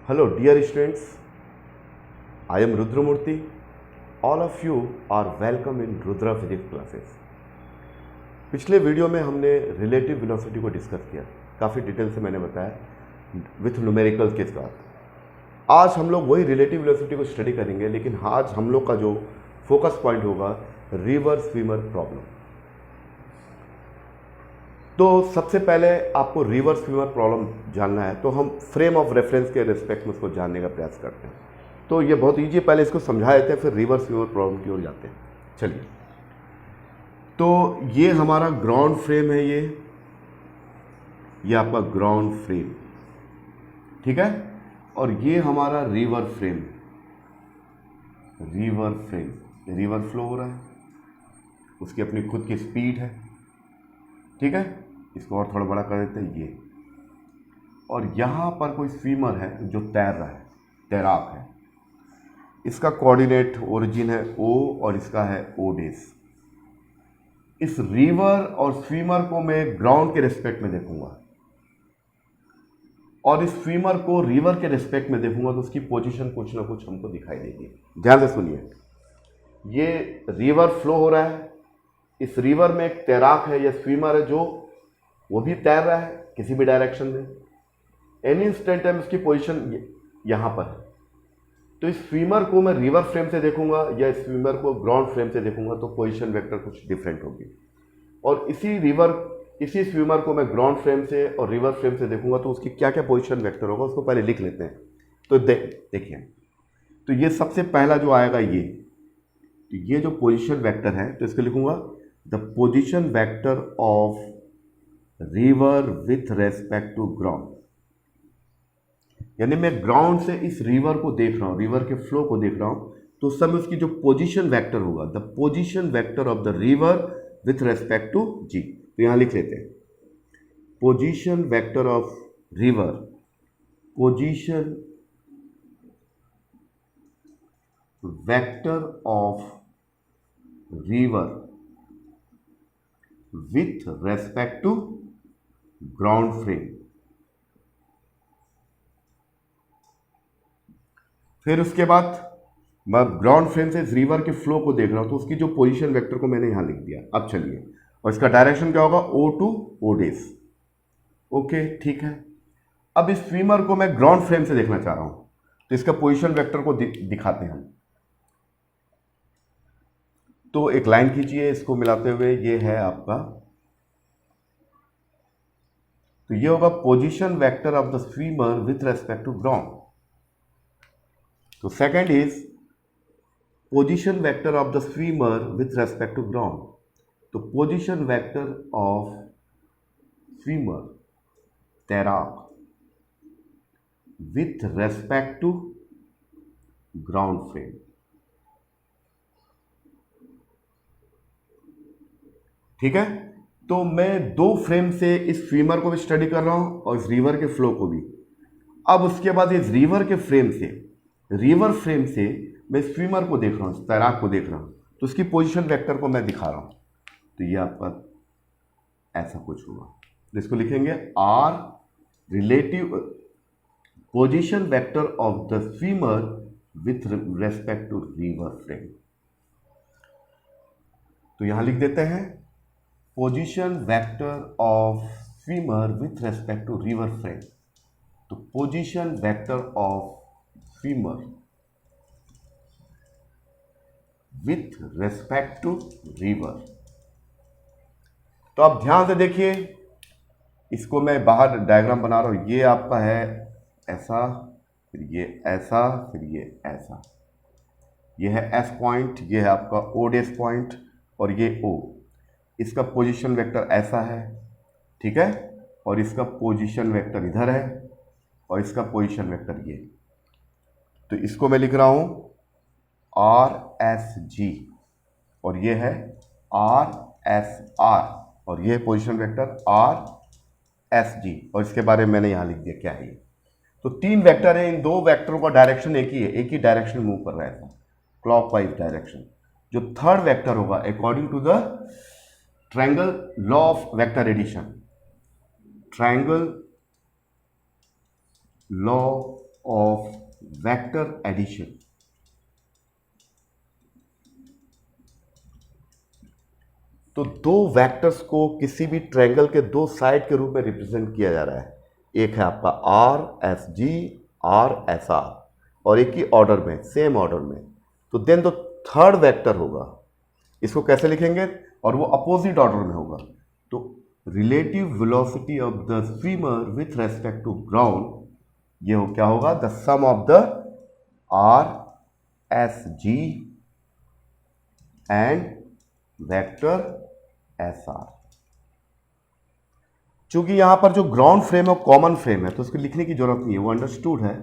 Hello dear students, I am Rudramurthy. All of you are welcome in Rudra Physics classes. पिछले video में हमने relative velocity को discuss किया, काफ़ी detail से मैंने बताया विथ न्यूमेरिकल्स के साथ। आज हम लोग वही रिलेटिव वेलोसिटी को स्टडी करेंगे, लेकिन आज हम लोग का जो फोकस पॉइंट होगा रिवर स्विमर प्रॉब्लम। तो सबसे पहले आपको रिवर स्विमर प्रॉब्लम जानना है, तो हम फ्रेम ऑफ रेफरेंस के रिस्पेक्ट में उसको जानने का प्रयास करते हैं। तो ये बहुत ईजी, पहले इसको समझा देते हैं, फिर रिवर स्विमर प्रॉब्लम की ओर जाते हैं। चलिए, तो ये हमारा ग्राउंड फ्रेम है, ये आपका ग्राउंड फ्रेम, ठीक है। और ये हमारा रिवर फ्रेम, रिवर फ्लो हो रहा है, उसकी अपनी खुद की स्पीड है, ठीक है। इसको और थोड़ा बड़ा कर देते हैं ये। और यहाँ पर कोई स्विमर है जो तैर रहा है, तैराक है। इसका कोऑर्डिनेट ओरिजिन है O और इसका है O डेस। इस रिवर और स्विमर को मैं ग्राउंड के रिस्पेक्ट में देखूंगा और इस स्विमर को रिवर के रिस्पेक्ट में देखूंगा, तो उसकी पोजीशन कुछ ना कुछ हमको दिखाई देगी। ध्यान से सुनिए, ये रिवर फ्लो हो रहा है, इस रिवर में एक तैराक है या स्विमर है जो वो भी तैर रहा है किसी भी डायरेक्शन में। एनी इंस्टेंट टाइम उसकी पोजीशन यहाँ पर है। तो इस स्विमर को मैं रिवर फ्रेम से देखूंगा या इस स्विमर को ग्राउंड फ्रेम से देखूंगा, तो पोजीशन वेक्टर कुछ डिफरेंट होगी। और इसी स्विमर को मैं ग्राउंड फ्रेम से और रिवर फ्रेम से देखूंगा, तो उसकी क्या क्या पोजीशन वेक्टर होगा उसको पहले लिख लेते हैं। तो देखिए, तो ये सबसे पहला जो आएगा तो ये जो पोजीशन वेक्टर है, तो इसको लिखूंगा the position vector of river with respect to ground. यानी मैं ग्राउंड से इस रिवर को देख रहा हूं, रिवर के फ्लो को देख रहा हूं, तो उस समय उसकी जो पोजीशन वेक्टर होगा, the position vector of the river with respect to G. तो यहां लिख लेते हैं position vector of river, position vector of river with respect to ground frame. फिर उसके बाद मैं ग्राउंड फ्रेम से इस रिवर के फ्लो को देख रहा हूं, तो उसकी जो पोजीशन वेक्टर को मैंने यहां लिख दिया। अब चलिए, और इसका डायरेक्शन क्या होगा, O टू O डेस। ओके, ठीक है। अब इस स्विमर को मैं ग्राउंड फ्रेम से देखना चाह रहा हूं, तो इसका पोजीशन वेक्टर को दिखाते हैं हम। तो एक लाइन खींचिए इसको मिलाते हुए, ये है आपका, तो ये होगा position vector of the swimmer with respect to ground. तो second is position vector of the swimmer with respect to ground. तो पोजीशन वेक्टर ऑफ स्विमर, तैराक, with respect to ground frame. ठीक है। तो मैं दो फ्रेम से इस स्विमर को भी स्टडी कर रहा हूं और इस रिवर के फ्लो को भी। अब उसके बाद इस रिवर फ्रेम से मैं स्विमर को देख रहा हूं, तैराक को देख रहा हूं, तो उसकी पोजीशन वेक्टर को मैं दिखा रहा हूं। तो ये आपका ऐसा कुछ होगा, तो इसको लिखेंगे R relative position vector of the swimmer with respect to river frame. तो यहां लिख देते हैं position vector of swimmer with respect to river frame. तो position vector of swimmer with respect to river. तो आप ध्यान से देखिए, इसको मैं बाहर डायग्राम बना रहा हूं। ये आपका है ऐसा, फिर ये ऐसा, फिर ये ऐसा। ये है S पॉइंट, ये है आपका O डेस पॉइंट, और ये O। इसका पोजीशन वेक्टर ऐसा है, ठीक है। और इसका पोजीशन वेक्टर इधर है, और इसका पोजीशन वेक्टर ये। तो इसको मैं लिख रहा हूं RSG, और ये है RSR, और ये पोजीशन वेक्टर RSG, और इसके बारे में मैंने यहां लिख दिया क्या है ये। तो तीन वेक्टर है, इन दो वेक्टरों का डायरेक्शन एक ही है, एक ही डायरेक्शन मूव कर रहा है, क्लॉकवाइज डायरेक्शन। जो थर्ड वेक्टर होगा according to the triangle law of vector addition, triangle law of vector addition. तो दो वेक्टर्स को किसी भी ट्रायंगल के दो साइड के रूप में रिप्रेजेंट किया जा रहा है। एक है आपका are S ji, are S are, और एक ही ऑर्डर में, सेम ऑर्डर में। तो देन द थर्ड वेक्टर होगा, इसको कैसे लिखेंगे, और वो अपोजिट ऑर्डर में होगा। तो relative velocity of the swimmer with respect to ground, ये हो क्या होगा, the sum of the R S G and vector S R. चूंकि यहां पर जो ग्राउंड फ्रेम है कॉमन फ्रेम है, तो उसको लिखने की जरूरत नहीं है, वो अंडरस्टूड है,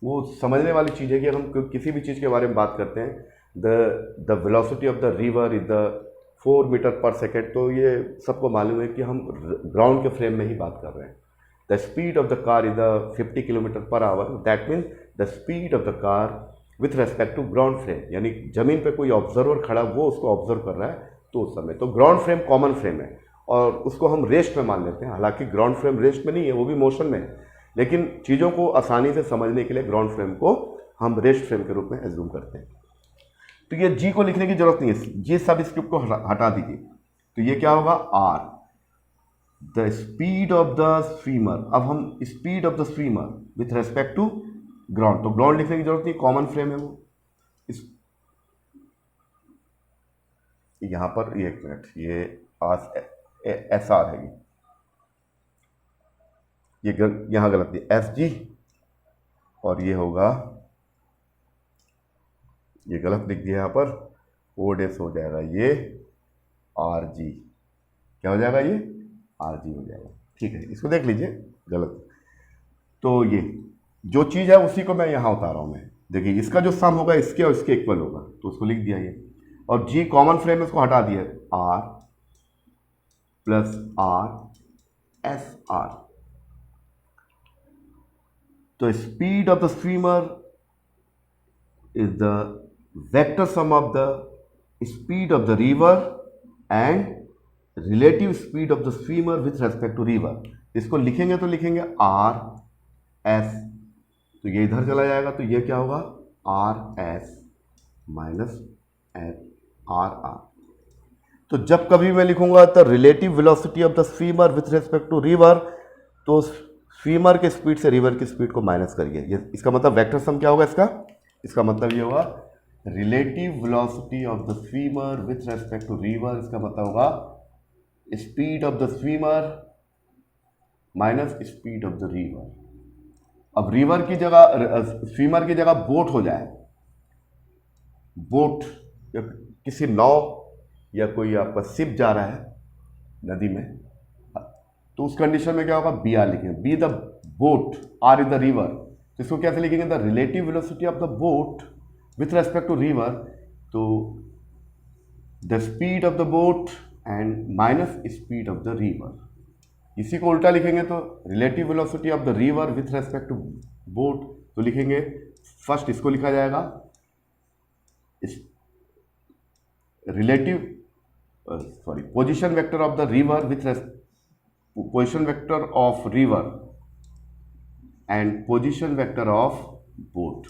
वो समझने वाली चीज है कि हम किसी भी चीज के बारे में बात करते हैं, the velocity of the river is the 4 metre per second, तो ये सबको मालूम है कि हम ग्राउंड के फ्रेम में ही बात कर रहे हैं। The speed of the car is the 50 kilometre per hour, that means the speed of the car with respect to ground frame, यानी जमीन पे कोई ऑब्जर्वर खड़ा, वो उसको ऑब्जर्व कर रहा है तो उस समय। तो ग्राउंड फ्रेम कॉमन फ्रेम है और उसको हम रेस्ट में मान लेते हैं, हालांकि ग्राउंड फ्रेम रेस्ट में नहीं है, वो भी मोशन में है, लेकिन चीज़ों को आसानी से समझने के लिए ग्राउंड फ्रेम को हम रेस्ट फ्रेम के रूप में एज्यूम करते हैं। तो ये जी को लिखने की जरूरत नहीं है, जी सब स्क्रिप्ट को हटा दीजिए। तो ये क्या होगा, R the speed of the swimmer. अब हम speed of the swimmer with respect to ground, तो ग्राउंड लिखने की जरूरत नहीं, कॉमन फ्रेम है वो। इस यहां पर एक मिनट, ये एस आर है, ये यहां गलत है, एस जी, और ये होगा, ये गलत लिख दिया यहां पर, ओ डेस हो जाएगा ये आर जी, क्या हो जाएगा, ये आर जी हो जाएगा। ठीक है, इसको देख लीजिए, गलत। तो ये जो चीज़ है उसी को मैं यहाँ उतार रहा हूँ मैं, देखिए इसका जो सम होगा इसके और इसके इक्वल होगा, तो उसको लिख दिया ये, और जी कॉमन फ्रेम में उसको हटा दिया, R plus R S R. तो speed of the swimmer is the vector sum of the speed of the river and relative speed of the swimmer with respect to river. इसको लिखेंगे तो लिखेंगे R S, तो ये इधर चला जाएगा, तो ये क्या होगा, R S minus R R. तो जब कभी मैं लिखूंगा the relative velocity of the swimmer with respect to river, तो स्विमर के स्पीड से रिवर की स्पीड को माइनस करिए, ये इसका मतलब वेक्टर सम क्या होगा इसका मतलब ये होगा relative velocity of the swimmer with respect to river, इसका मतलब होगा speed of the swimmer minus speed of the river. अब रिवर की जगह, स्विमर की जगह बोट हो जाए, बोट या किसी नाव या कोई आपका शिप जा रहा है नदी में, तो उस कंडीशन में क्या होगा, बी आर लिखेंगे, B the boat, R is the river. तो इसको कैसे लिखेंगे, the relative velocity of the boat with respect to river, तो the speed of the boat and minus speed of the river. इसी को उल्टा लिखेंगे तो relative velocity of the river with respect to boat, तो लिखेंगे फर्स्ट इसको लिखा जाएगा relative position vector of the river with position vector of river and position vector of boat.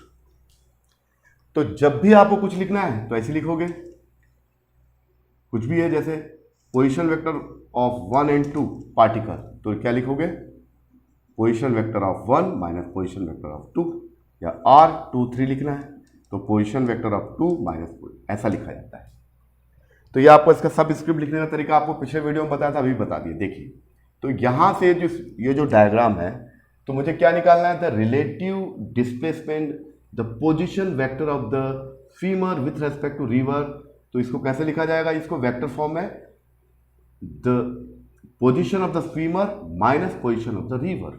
तो जब भी आपको कुछ लिखना है तो ऐसे लिखोगे, कुछ भी है जैसे position vector of 1 and 2 particle, तो क्या लिखोगे, position vector of 1 minus position vector of 2, या आर 2 3 लिखना है तो पोजीशन वेक्टर ऑफ 2 माइनस, ऐसा लिखा जाता है। तो ये आपको इसका सब स्क्रिप्ट लिखने का तरीका आपको पिछले वीडियो में बताया था, अभी बता दिए। देखिए, तो यहाँ से ये जो डायग्राम है, तो मुझे क्या निकालना है, the relative displacement the position vector of the swimmer with respect to river. तो इसको कैसे लिखा जाएगा, इसको वेक्टर फॉर्म में, the position of the swimmer minus position of the river.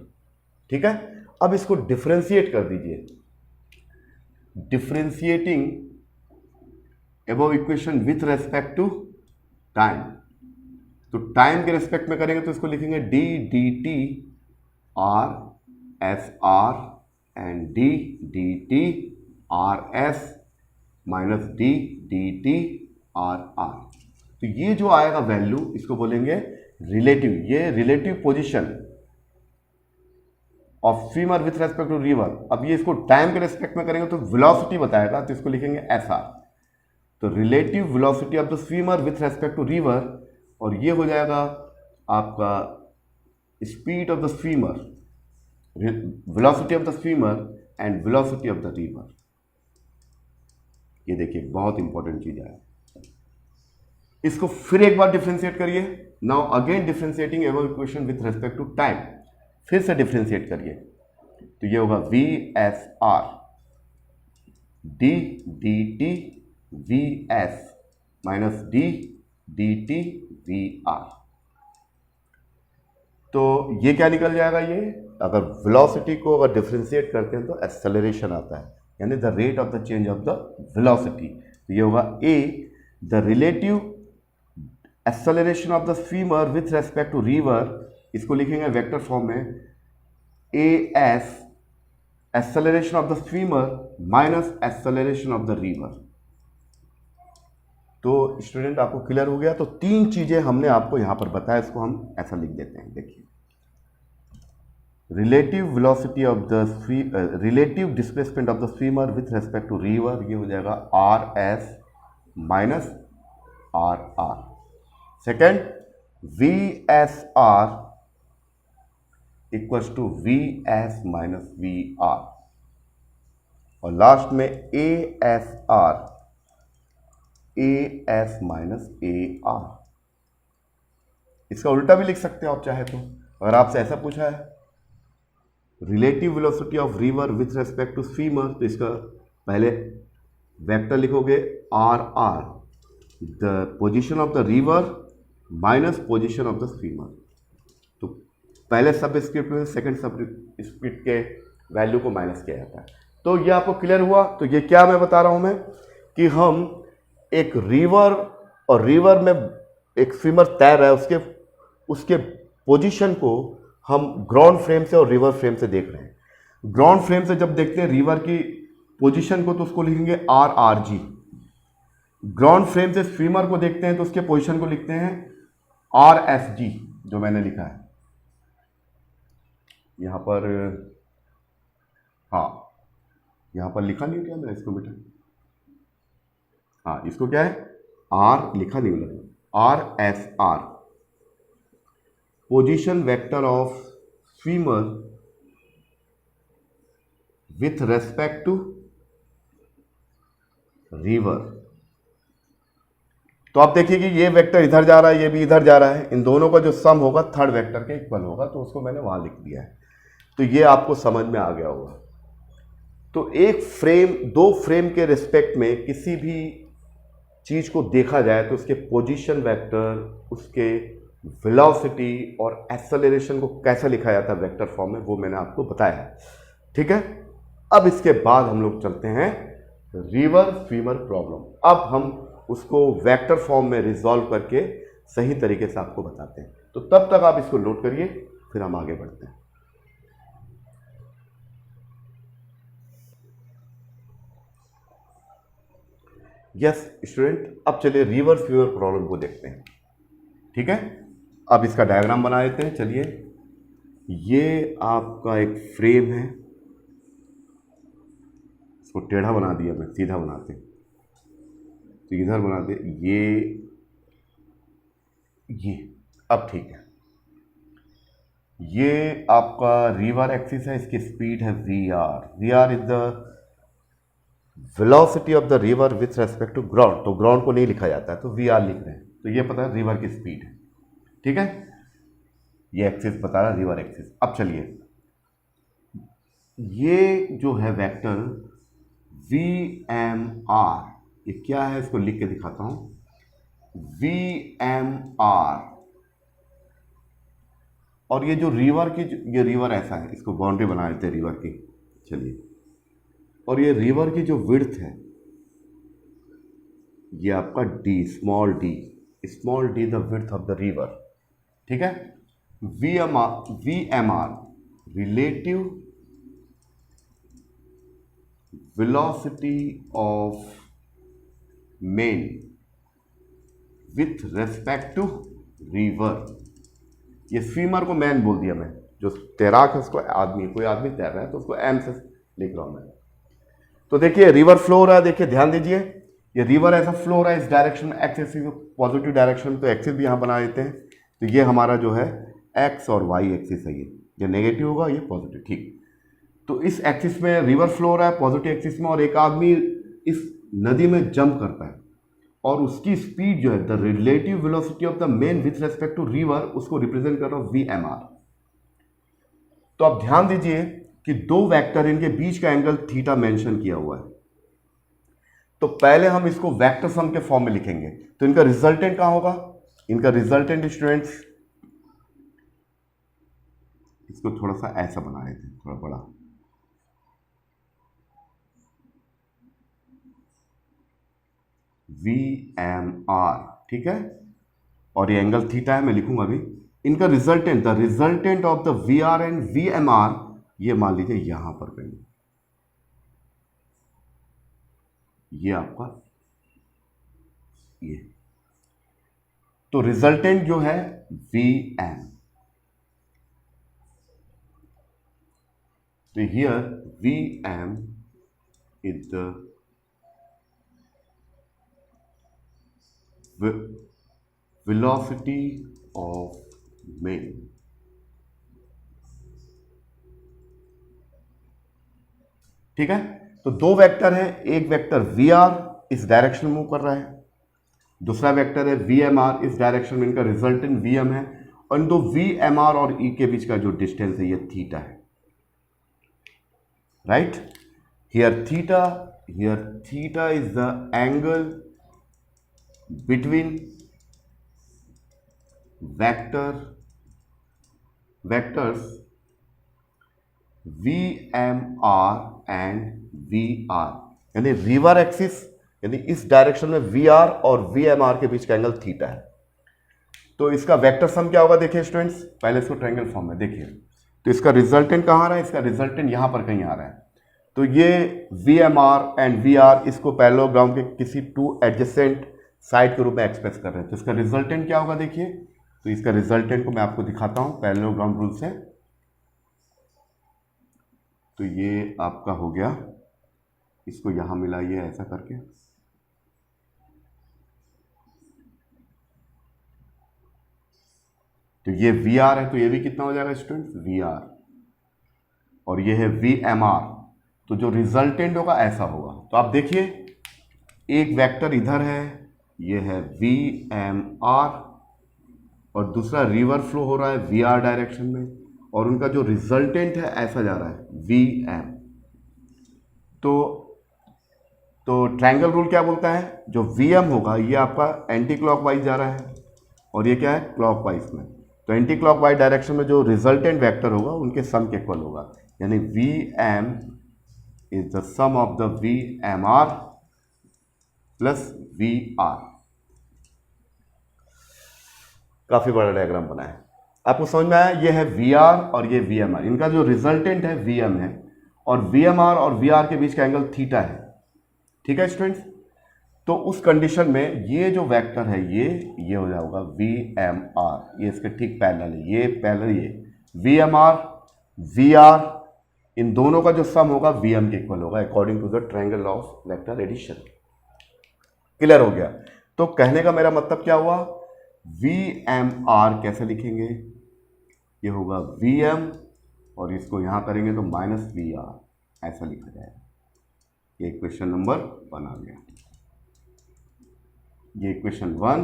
ठीक है, अब इसको डिफरेंशिएट कर दीजिए, differentiating above equation with respect to time. तो टाइम के रेस्पेक्ट में करेंगे तो इसको लिखेंगे D D T R S R and D D T R S minus D D T R R. तो ये जो आएगा वैल्यू, इसको बोलेंगे रिलेटिव, ये relative position of swimmer with respect to river. अब ये इसको टाइम के रेस्पेक्ट में करेंगे तो वेलोसिटी बताएगा, तो इसको लिखेंगे एस आर। तो relative velocity of the swimmer with respect to river, और ये हो जाएगा आपका speed of the swimmer, velocity of the swimmer and velocity of the river. ये देखिए बहुत इंपॉर्टेंट चीज है। इसको फिर एक बार डिफ्रेंशिएट करिए। Now again differentiating above equation with respect to time, फिर से डिफ्रेंशिएट करिए। तो ये होगा V S R D D T V S minus D D T V R. तो ये क्या निकल जाएगा, ये अगर वेलोसिटी को अगर डिफ्रेंशिएट करते हैं तो एक्सेलरेशन आता है, यानी the rate of the change of the velocity. तो ये होगा A the relative acceleration of the swimmer with respect to river, इसको लिखेंगे वेक्टर फॉर्म में A S acceleration of the swimmer minus acceleration of the river. तो student आपको clear हो गया। तो तीन चीजें हमने आपको यहां पर बताया, इसको हम ऐसा लिख देते हैं। देखिए relative velocity of the relative displacement of the swimmer with respect to river, ये हो जाएगा R S minus R R. Second V S R equals to V S minus V R, और लास्ट में A S R A S minus A R. इसका उल्टा भी लिख सकते हो आप चाहे तो। अगर आपसे ऐसा पूछा है relative velocity of river with respect to swimmer, तो इसका पहले वेक्टर लिखोगे R R, the position of the river minus position of the swimmer. तो पहले सब स्क्रिप्ट में सेकंड सब स्क्रिप्ट के वैल्यू को माइनस किया जाता है। तो ये आपको क्लियर हुआ। तो ये क्या मैं बता रहा हूं मैं कि हम एक रिवर और रिवर में एक स्विमर तैर रहा है, उसके पोजीशन को हम ग्राउंड फ्रेम से और रिवर फ्रेम से देख रहे हैं। ग्राउंड फ्रेम से जब देखते हैं रिवर की पोजीशन को तो उसको लिखेंगे R R G. Ground frame से स्विमर को देखते हैं तो उसके पोजीशन को लिखते हैं आर एस जी, जो मैंने लिखा है यहां पर। हाँ यहां पर लिखा नहीं क्या मैंने इसको बेटा? हाँ इसको क्या है, आर लिखा नहीं लगा, R S R position vector of swimmer with respect to river. तो आप देखिए कि ये वेक्टर इधर जा रहा है, ये भी इधर जा रहा है, इन दोनों का जो सम होगा थर्ड वेक्टर के इक्वल होगा, तो उसको मैंने वहां लिख दिया है। तो ये आपको समझ में आ गया होगा। तो एक फ्रेम, दो फ्रेम के रिस्पेक्ट में किसी भी चीज को देखा जाए तो उसके पोजीशन वेक्टर, उसके वेलोसिटी और एक्सेलरेशन को कैसे लिखा जाता है वेक्टर फॉर्म में, वो मैंने आपको बताया है। ठीक है, अब इसके बाद हम लोग चलते हैं रिवर स्विमर प्रॉब्लम। अब हम उसको वेक्टर फॉर्म में रिजॉल्व करके सही तरीके से आपको बताते हैं। तो तब तक आप इसको नोट करिए, फिर हम आगे बढ़ते हैं। यस स्टूडेंट, अब चलिए रिवर स्विमर प्रॉब्लम को देखते हैं। ठीक है, अब इसका डायग्राम बना देते हैं। चलिए, ये आपका एक फ्रेम है, इसको टेढ़ा बना दिया मैं, सीधा बनाते, तो इधर बना दे, ये अब ठीक है। ये आपका रिवर एक्सिस है, इसकी स्पीड है V R. V R is the velocity of the river with respect to ground. तो ग्राउंड को नहीं लिखा जाता है, तो वी आर लिख रहे हैं। तो ये पता है रिवर की स्पीड है। ठीक है, ये एक्सिस बता रहा है रिवर एक्सिस। अब चलिए, ये जो है वेक्टर वी एम आर, ये क्या है, इसको लिख के दिखाता हूं। वी एम आर, और ये जो रिवर की, ये रिवर ऐसा है, इसको बाउंड्री बना देते हैं रिवर की। चलिए, और ये रिवर की जो विड्थ है, ये आपका D, small D the width of the river. ठीक है, V M R relative velocity of men with respect to river. ये स्विमर को मैन बोल दिया मैं, जो तैराक है उसको आदमी, कोई आदमी तैर रहा है तो उसको एम से लिख रहा हूं मैं। तो देखिए रिवर फ्लो हो रहा है, देखिए ध्यान दीजिए, ये रिवर ऐसा फ्लो हो रहा है इस डायरेक्शन में, एक्स एक्सिस पॉजिटिव डायरेक्शन में, तो एक्सिस भी यहां बना देते हैं। तो ये हमारा जो है एक्स और वाई एक्सिस है, ये नेगेटिव होगा, ये पॉजिटिव, ठीक। तो इस एक्सिस में रिवर फ्लो हो रहा है पॉजिटिव एक्सिस में, और एक आदमी इस नदी में जंप करता है और उसकी स्पीड जो है, the relative velocity of the main with respect to river, उसको रिप्रेजेंट कर रहा हूं वी एम आर। तो आप ध्यान दीजिए कि दो वेक्टर, इनके बीच का एंगल थीटा मेंशन किया हुआ है। तो पहले हम इसको वेक्टर सम के फॉर्म में लिखेंगे, तो इनका रिजल्टेंट कहां होगा, इनका रिजल्टेंट स्टूडेंट्स, इसको थोड़ा सा ऐसा बना लेते हैं, थोड़ा बड़ा, वी एम आर, ठीक है, और ये एंगल थीटा है, मैं लिखूंगा अभी। इनका resultant, the resultant of the V R and V M R, ये मान लीजिए यहां पर करेंगे, ये आपका ये, तो रिजल्टेंट जो है वी एम, तो here V M is the velocity of main, ठीक है। तो दो वेक्टर है, एक वेक्टर वी आर इस डायरेक्शन में मूव कर रहा है, दूसरा वेक्टर है वी एम आर इस डायरेक्शन में, इनका रिजल्टेंट वी एम है, और इन दो वी एम आर और ई के बीच का जो डिस्टेंस है ये थीटा है, right. Here theta is the angle between vectors V M R and V R, यानी रिवर एक्सिस, यानी इस डायरेक्शन में वी आर और वी एम आर के बीच का एंगल थीटा है। तो इसका वेक्टर सम क्या होगा, देखिए स्टूडेंट्स, पहले इसको ट्रायंगल फॉर्म में देखिए, तो इसका रिजल्टेंट कहां आ रहा है, इसका रिजल्टेंट यहां पर कहीं आ रहा है। तो ये V M R and V R, इसको पैरेललोग्राम के किसी टू एडजेसेंट साइड के रूप में एक्सप्रेस कर रहे हैं, तो इसका रिजल्टेंट क्या होगा, देखिए। तो इसका रिजल्टेंट को मैं आपको दिखाता हूं पैरेललोग्राम रूल से। तो ये आपका हो गया, इसको यहां मिलाइए ऐसा करके, तो ये वी आर है, तो ये भी कितना हो जाएगा स्टूडेंट्स, वी आर, और ये है वी एम आर, तो जो रिजल्टेंट होगा ऐसा होगा। तो आप देखिए एक वेक्टर इधर है, ये है वी एम आर, और दूसरा रिवर फ्लो हो रहा है वी आर डायरेक्शन में, और उनका जो रिजल्टेंट है ऐसा जा रहा है वी एम। तो ट्रायंगल रूल क्या बोलता है, जो वी एम होगा ये आपका एंटी क्लॉकवाइज जा रहा है, और ये क्या है क्लॉकवाइज में, तो एंटी क्लॉकवाइज डायरेक्शन में जो रिजल्टेंट वेक्टर होगा उनके सम के इक्वल होगा, यानी V M is the sum of the V M R plus V R. काफी बड़ा डायग्राम बना है, आपको समझ में आया, ये है वी आर और ये वी एम आर, इनका जो रिजल्टेंट है वी एम है, और वी एम आर और वी आर के बीच का एंगल थीटा है, ठीक है स्टूडेंट्स। तो उस कंडीशन में ये जो वेक्टर है ये हो जाएगा वी एम आर, ये इसके ठीक पैरेलल है, ये पैरेलल, ये V M R V R, इन दोनों का जो सम होगा वी एम के इक्वल होगा according to the triangle of vector addition. Clear हो गया। तो कहने का मेरा मतलब क्या हुआ, वी एम आर कैसे लिखेंगे, ये होगा वी एम और इसको यहां करेंगे तो माइनस वी आर, ऐसा लिखा जाएगा। ये इक्वेशन नंबर 1 आ गया, ये इक्वेशन 1,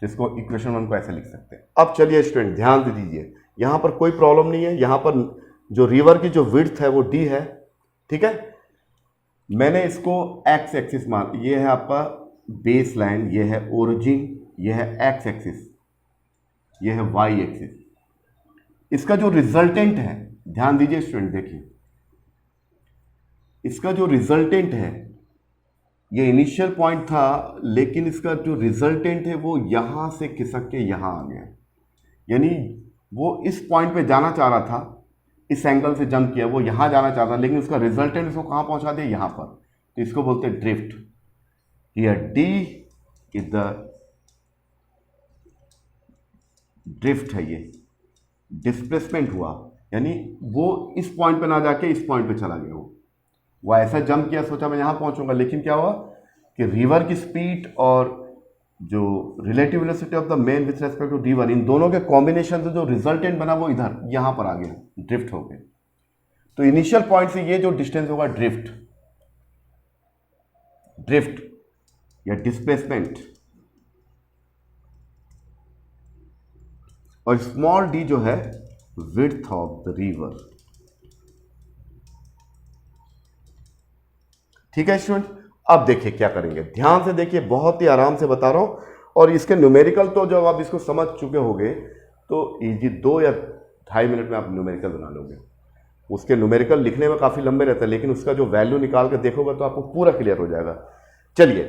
जिसको इक्वेशन 1 को ऐसे लिख सकते हैं। अब चलिए स्टूडेंट ध्यान दे दीजिए, यहां पर कोई प्रॉब्लम नहीं है, यहां पर जो रिवर की जो विड्थ है वो डी है, ठीक है। मैंने इसको एक्स एक्सिस मान, ये है आपका बेस लाइन, ये है ओरिजिन, ये है एक्स एक्सिस, ये है वाई एक्सिस। इसका जो रिजल्टेंट है, ध्यान दीजिए स्टूडेंट, देखिए इसका जो रिजल्टेंट है, ये इनिशियल पॉइंट था, लेकिन इसका जो रिजल्टेंट है वो यहां से खिसक के यहां आ गया, यानी वो इस पॉइंट पे जाना चाह रहा था, इस एंगल से जंप किया, वो यहां जाना चाहता, लेकिन उसका रिजल्टेंट इसको कहां पहुंचा दिया, यहां पर, तो इसको बोलते हैं drift. Here D is the drift है, ये डिस्प्लेसमेंट हुआ, यानी वो इस पॉइंट पे ना जाके इस पॉइंट पे चला गया, वो ऐसा जंप किया, सोचा मैं यहाँ पहुंचूंगा, लेकिन क्या हुआ कि रिवर की स्पीड और जो relative velocity of the main with respect to river, इन दोनों के कॉम्बिनेशन से जो रिजल्टेंट बना वो इधर यहां पर आ गया, ड्रिफ्ट हो गया। तो इनिशियल पॉइंट से ये जो डिस्टेंस होगा ड्रिफ्ट, ड्रिफ्ट या डिस्प्लेसमेंट, और स्मॉल डी जो है विड्थ ऑफ द रिवर। ठीक है स्टूडेंट, अब देखिए क्या करेंगे, ध्यान से देखिए, बहुत ही आराम से बता रहा हूं, और इसके न्यूमेरिकल तो जब आप इसको समझ चुके होंगे तो इजी 2 या 2.5 मिनट में आप न्यूमेरिकल बना लोगे। उसके न्यूमेरिकल लिखने में काफी लंबे रहते हैं, लेकिन उसका जो वैल्यू निकाल कर देखोगे तो आपको पूरा क्लियर हो जाएगा। चलिए,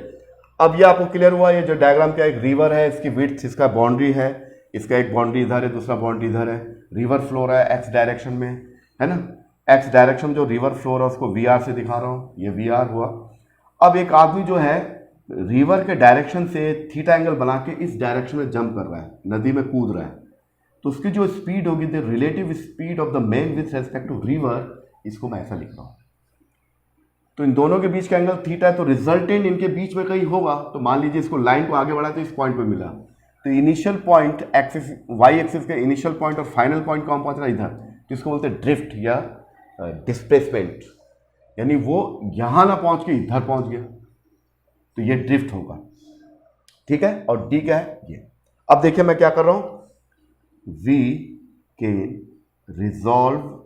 अब ये आपको क्लियर हुआ, ये जो डायग्राम क्या, एक रिवर है, इसकी विड्थ, इसका बाउंड्री है, इसका एक बाउंड्री इधर है, दूसरा बाउंड्री इधर है, रिवर फ्लो रहा है एक्स डायरेक्शन में, है ना, एक्स डायरेक्शन जो रिवर फ्लो रहा है उसको वी आर से दिखा रहा हूं, ये वी आर हुआ। अब एक आदमी जो है रिवर के डायरेक्शन से थीटा एंगल बना के इस डायरेक्शन में जंप कर रहा है, नदी में कूद रहा है, तो उसकी जो स्पीड होगी the relative speed of the main with respect to river, इसको मैं ऐसा लिख रहा हूं। तो इन दोनों के बीच का एंगल थीटा है, तो रिजल्टेंट इनके बीच में कहीं होगा, तो मान लीजिए इसको लाइन को आगे बढ़ा तो इस पॉइंट पे मिला, तो initial point axis Y axis के इनिशियल पॉइंट और फाइनल पॉइंट कहाँ पहुंच रहा है, इधर, तो इसको बोलते हैं ड्रिफ्ट या डिस्प्लेसमेंट, यानी वो यहां ना पहुंच के इधर पहुंच गया, तो ये ड्रिफ्ट होगा। ठीक है, और डी क्या है ये। अब देखिए मैं क्या कर रहा हूं, we can resolve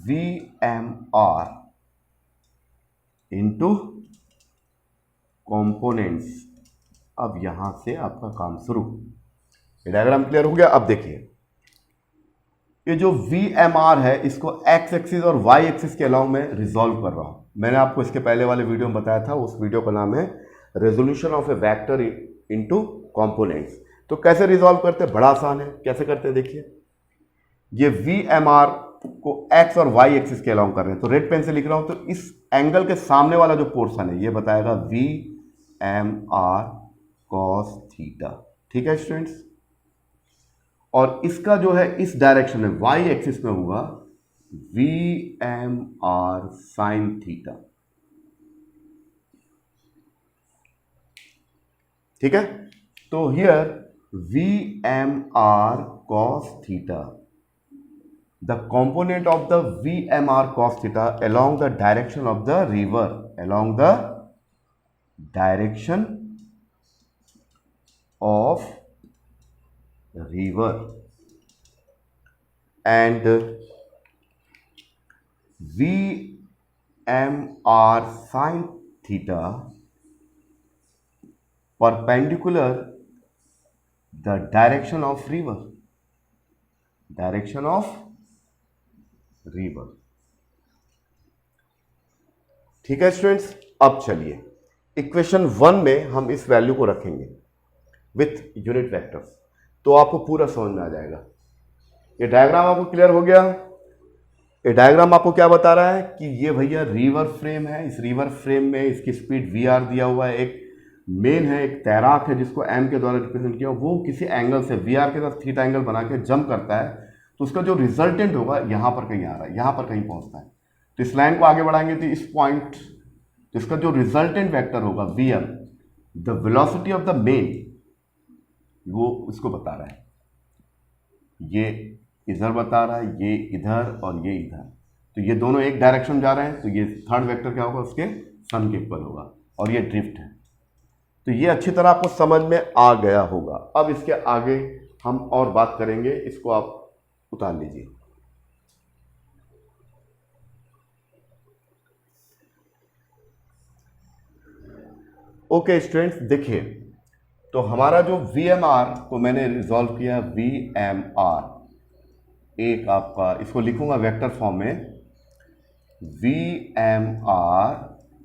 V M R into components. अब यहां से आपका काम शुरू, ये डायग्राम क्लियर हो गया। अब देखिए, ये जो वी एम आर है, इसको एक्स एक्सिस और वाई एक्सिस के अलाउ में रिजॉल्व कर रहा हूं। मैंने आपको इसके पहले वाले वीडियो में बताया था, उस वीडियो का नाम है resolution of A vector into components. तो कैसे रिजॉल्व करते हैं, बड़ा आसान है, कैसे करते हैं देखिए, ये वी एम आर को एक्स और वाई एक्सिस के अलाउ कर रहे हैं, तो रेड पेन से लिख रहा हूं, तो इस एंगल के सामने वाला जो पोर्शन है ये बताएगा V M R cos theta. ठीक है स्टूडेंट्स, और इसका जो है इस डायरेक्शन में वाई एक्सिस में होगा V M R sine theta. ठीक है, तो here V M R cos theta, the component of the VMR cos theta along the direction of the river, along the direction of river, and VMR sin theta perpendicular the direction of river, direction of river. ठीक है students, अब चलिए equation 1 में हम इस value को रखेंगे with unit vectors, तो आपको पूरा समझ में आ जाएगा। ये डायग्राम आपको क्लियर हो गया। ये डायग्राम आपको क्या बता रहा है कि ये भैया रिवर फ्रेम है, इस रिवर फ्रेम में इसकी स्पीड वी आर दिया हुआ है, एक मेन है, एक तैराक है जिसको एम के द्वारा रिप्रेजेंट किया, वो किसी एंगल से वी आर के साथ थीटा एंगल बना के जंप करता है, तो उसका जो रिजल्टेंट होगा यहां पर कहीं आ रहा है, यहां पर कहीं पहुंचता है, तो इस लाइन को आगे बढ़ाएंगे तो इस पॉइंट, तो इसका जो रिजल्टेंट वेक्टर होगा V M, the velocity of the man, वो इसको बता रहा है, ये इधर बता रहा है, ये इधर और ये इधर, तो ये दोनों एक डायरेक्शन जा रहे हैं, तो ये थर्ड वेक्टर क्या होगा, उसके सन के इक्वल होगा, और ये ड्रिफ्ट है। तो ये अच्छी तरह आपको समझ में आ गया होगा। अब इसके आगे हम और बात करेंगे, इसको आप उतार लीजिए। ओके स्टूडेंट्स, देखिए, तो हमारा जो VMR को मैंने रिजॉल्व किया, VMR एक आपका, इसको लिखूंगा वेक्टर फॉर्म में, VMR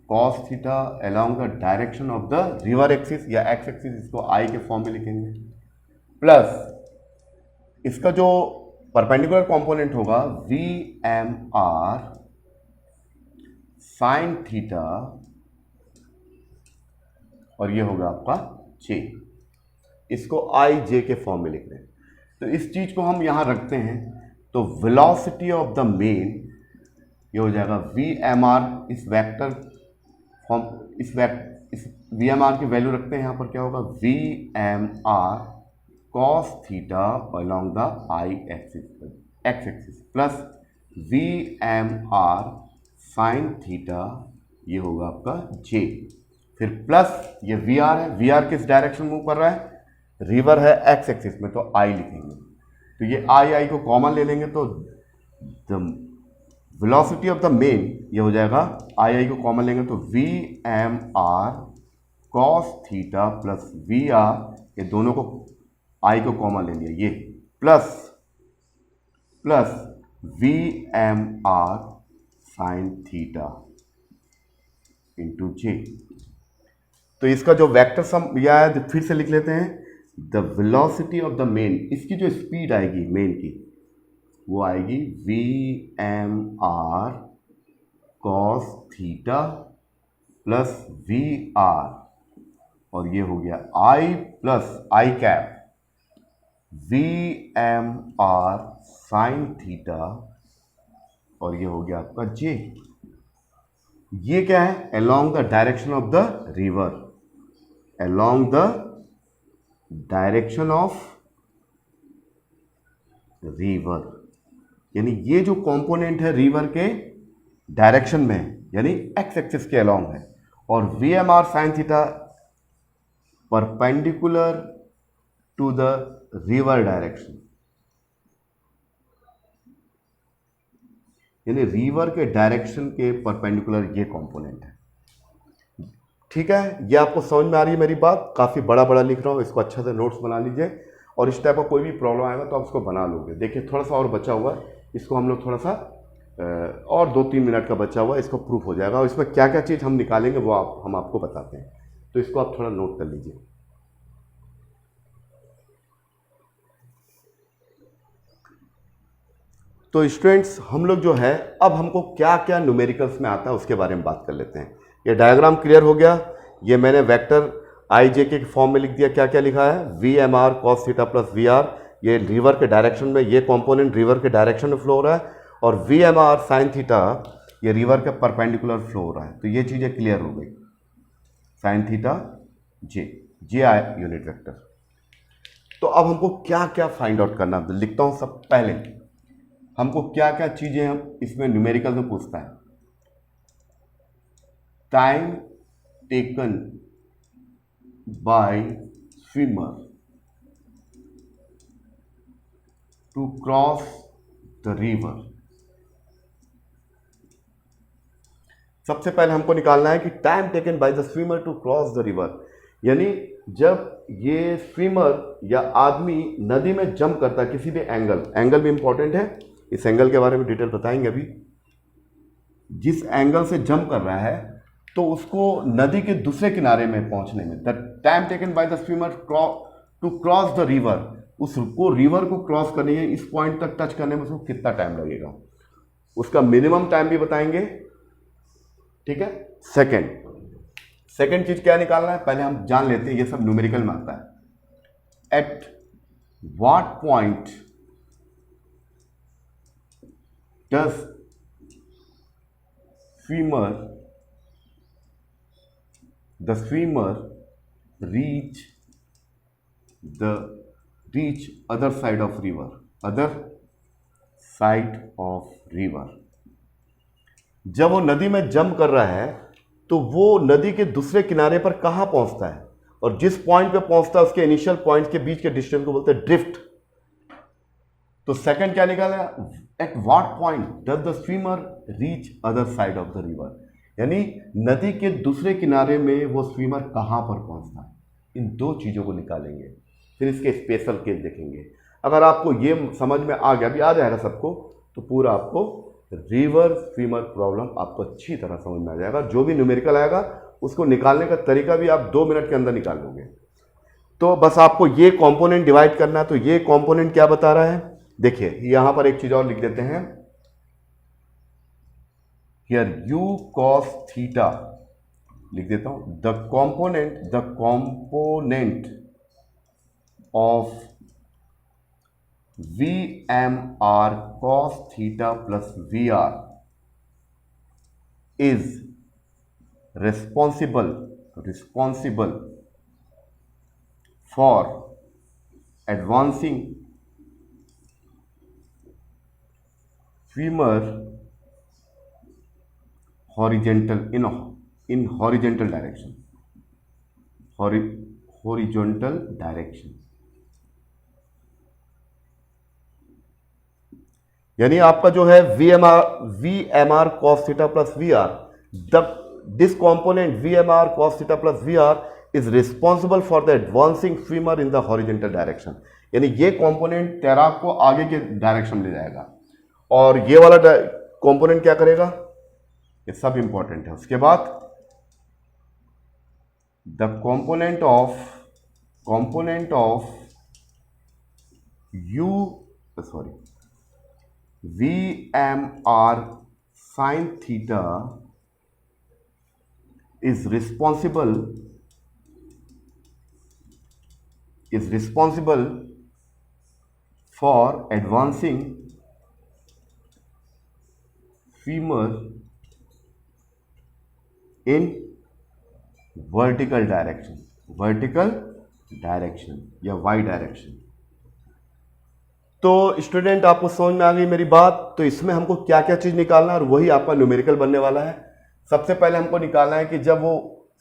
cos theta along the direction of the river axis या एक्स एक्सिस, इसको I के फॉर्म में लिखेंगे, प्लस इसका जो परपेंडिकुलर कंपोनेंट होगा VMR साइन थीटा, और ये होगा आपका J। इसको आई जे के फॉर्म में लिख रहे हैं। तो इस चीज को हम यहां रखते हैं, तो वेलोसिटी ऑफ द मेन ये हो जाएगा वी एम आर, इस वेक्टर फॉर्म, इस वी एम आर की वैल्यू रखते हैं यहां पर, क्या होगा V M R cos theta along the I axis, X axis, plus V M R sine theta, ये होगा आपका जे, फिर प्लस ये वी आर है, वी आर किस डायरेक्शन मूव कर रहा है, रिवर है एक्स एक्सिस में, तो आई लिखेंगे। तो ये आई को कॉमन ले लेंगे, तो the velocity of the man ये हो जाएगा, आई को कॉमन लेंगे तो V M R cos theta plus V R, ये दोनों को आई को कॉमन ले लिया, ये plus V M R sine theta into J. तो इसका जो वेक्टर सम यह है, फिर से लिख लेते हैं, the velocity of the man, इसकी जो स्पीड आएगी मेन की वो आएगी V M R cos theta plus V R, और ये हो गया I plus I cap V M R sine theta, और ये हो गया आपका जे। ये क्या है, along the direction of the river, along the direction of river, यानी ये जो कंपोनेंट है रिवर के डायरेक्शन में, यानी एक्स एक्सिस के अलोंग है, और V M R sine theta perpendicular to the river direction, यानी रिवर के डायरेक्शन के परपेंडिकुलर ये कंपोनेंट है। ठीक है, ये आपको समझ में आ रही है मेरी बात? काफ़ी बड़ा बड़ा लिख रहा हूँ, इसको अच्छा से नोट्स बना लीजिए, और इस टाइप का कोई भी प्रॉब्लम आएगा तो आप उसको बना लोगे। देखिए थोड़ा सा और बचा हुआ है, इसको हम लोग थोड़ा सा और 2-3 मिनट का बचा हुआ है, इसको प्रूफ हो जाएगा, और इसमें क्या क्या चीज़ हम निकालेंगे वो हम आपको बताते हैं, तो इसको आप थोड़ा नोट कर लीजिए। तो स्टूडेंट्स, हम लोग जो है अब हमको क्या क्या न्यूमेरिकल्स में आता है उसके बारे में बात कर लेते हैं। ये डायग्राम क्लियर हो गया, ये मैंने वेक्टर आई जे के फॉर्म में लिख दिया, क्या क्या लिखा है, V M R cos theta plus V R, ये रिवर के डायरेक्शन में, ये कंपोनेंट रिवर के डायरेक्शन में फ्लो हो रहा है, और V M R sine theta ये रिवर के परपेंडिकुलर फ्लो हो रहा है। तो ये चीज़ें क्लियर हो गई, sine theta J I unit vector. तो अब हमको क्या क्या फाइंड आउट करना है, लिखता हूँ सब पहले, हमको क्या क्या चीज़ें हम इसमें न्यूमेरिकल में पूछता है। Time taken by swimmer to cross the river. सबसे पहले हमको निकालना है कि time taken by the swimmer to cross the river, यानी जब ये स्विमर या आदमी नदी में जंप करता है किसी भी एंगल भी इंपॉर्टेंट है, इस एंगल के बारे में डिटेल बताएंगे अभी। जिस एंगल से जंप कर रहा है तो उसको नदी के दूसरे किनारे में पहुंचने में, the time taken by the swimmer to cross the river, उसको रिवर को क्रॉस करने में, इस पॉइंट तक टच करने में उसको कितना टाइम लगेगा, उसका मिनिमम टाइम भी बताएंगे। ठीक है, सेकंड चीज क्या निकालना है, पहले हम जान लेते हैं, ये सब न्यूमेरिकल में आता है। At what point does the swimmer reach other side of river, जब वो नदी में जंप कर रहा है तो वो नदी के दूसरे किनारे पर कहाँ पहुंचता है, और जिस पॉइंट पे पहुंचता है उसके इनिशियल पॉइंट के बीच के डिस्टेंस को बोलते हैं ड्रिफ्ट। तो सेकंड क्या निकाला, at what point does the swimmer reach other side of the river, यानी नदी के दूसरे किनारे में वो स्विमर कहाँ पर पहुंचता है। इन दो चीज़ों को निकालेंगे, फिर इसके स्पेशल केस देखेंगे। अगर आपको ये समझ में आ गया, अभी आ जाएगा सबको, तो पूरा आपको रिवर स्विमर प्रॉब्लम आपको अच्छी तरह समझ में आ जाएगा। जो भी न्यूमेरिकल आएगा उसको निकालने का तरीका भी आप 2 मिनट के अंदर निकाल लोगे। तो बस आपको ये कंपोनेंट डिवाइड करना है। तो ये कंपोनेंट क्या बता रहा है, देखिए यहां पर एक चीज और लिख देते हैं, हियर u cos थीटा लिख देता हूं, the component of VMR cos theta plus VR is responsible for advancing femur horizontal in horizontal direction. Horizontal direction यानी आपका जो है VMR cos theta plus VR, this component VMR cos theta plus VR is responsible for the advancing femur in the horizontal direction. यानी ये component तैराक को आगे के डायरेक्शन में ले जाएगा और ये वाला कंपोनेंट क्या करेगा, ये सब इंपॉर्टेंट है. उसके बाद the component of VMR sin theta is responsible for advancing femur in vertical direction या y डायरेक्शन. तो स्टूडेंट आपको समझ में आ गई मेरी बात. तो इसमें हमको क्या क्या चीज निकालना है और वही आपका न्यूमेरिकल बनने वाला है. सबसे पहले हमको निकालना है कि जब वो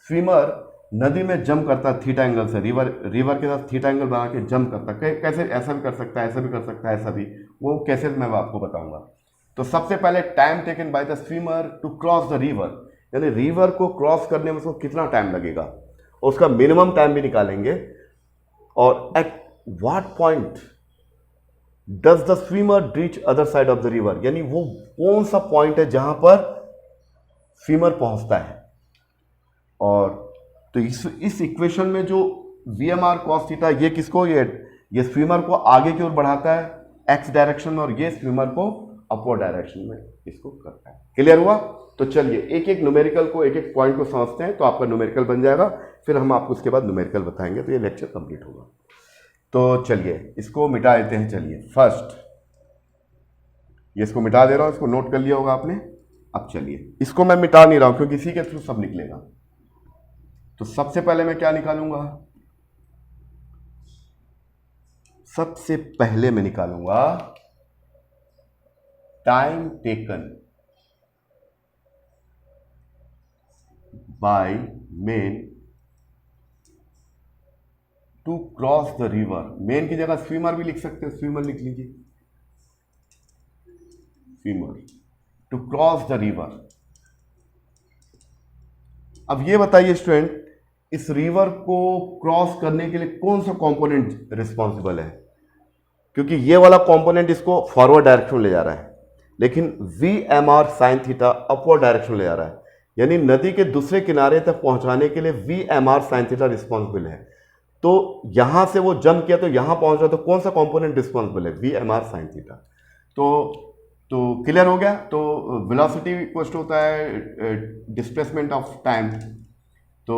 फीमर नदी में जंप करता है थीटा एंगल से, रिवर के साथ थीटा एंगल बना के जंप करता है, कैसे, ऐसा भी कर सकता है, ऐसा भी कर सकता है, ऐसा भी, वो कैसे मैं आपको बताऊंगा. तो सबसे पहले time taken by the swimmer to cross the river, यानी रिवर को क्रॉस करने में उसको कितना टाइम लगेगा, उसका मिनिमम टाइम भी निकालेंगे. और at what point does the swimmer reach other side of the river, यानी वो कौन सा पॉइंट है जहां पर स्विमर पहुंचता है. और तो इस इक्वेशन में जो VMR cos थीटा, ये किसको, ये स्विमर को आगे की ओर बढ़ाता है x डायरेक्शन में और ये स्विमर को अपवर्ड डायरेक्शन में इसको करता है. क्लियर हुआ. तो चलिए एक एक न्यूमेरिकल को, एक एक पॉइंट को समझते हैं तो आपका न्यूमेरिकल बन जाएगा. फिर हम आपको उसके बाद न्यूमेरिकल बताएंगे तो ये लेक्चर कंप्लीट होगा. तो चलिए इसको मिटा देते हैं. चलिए फर्स्ट ये इसको मिटा दे रहा हूं, इसको नोट कर लिया होगा आपने. अब चलिए इसको मैं मिटा नहीं रहा हूं क्योंकि इसी के थ्रू सब निकलेगा. तो सबसे पहले मैं क्या निकालूंगा, सबसे पहले मैं निकालूंगा time taken by man to cross the river. Man की जगह स्विमर भी लिख सकते हैं, स्विमर लिख लीजिए, swimmer to cross the river. अब ये बताइए स्टूडेंट, इस रिवर को क्रॉस करने के लिए कौन सा कंपोनेंट रिस्पॉन्सिबल है, क्योंकि ये वाला कंपोनेंट इसको फॉरवर्ड डायरेक्शन में ले जा रहा है, लेकिन VMR sin theta upward direction में ले जा रहा है. यानी नदी के दूसरे किनारे तक पहुंचाने के लिए VMR sin थीटा रिस्पॉन्सिबल है. तो यहां से वो जंप किया तो यहां पहुंच रहा, तो कौन सा कंपोनेंट रिस्पॉन्सिबल है, VMR sin थीटा. तो क्लियर हो गया. तो वेलोसिटी इक्वल होता है डिस्प्लेसमेंट ऑफ टाइम. तो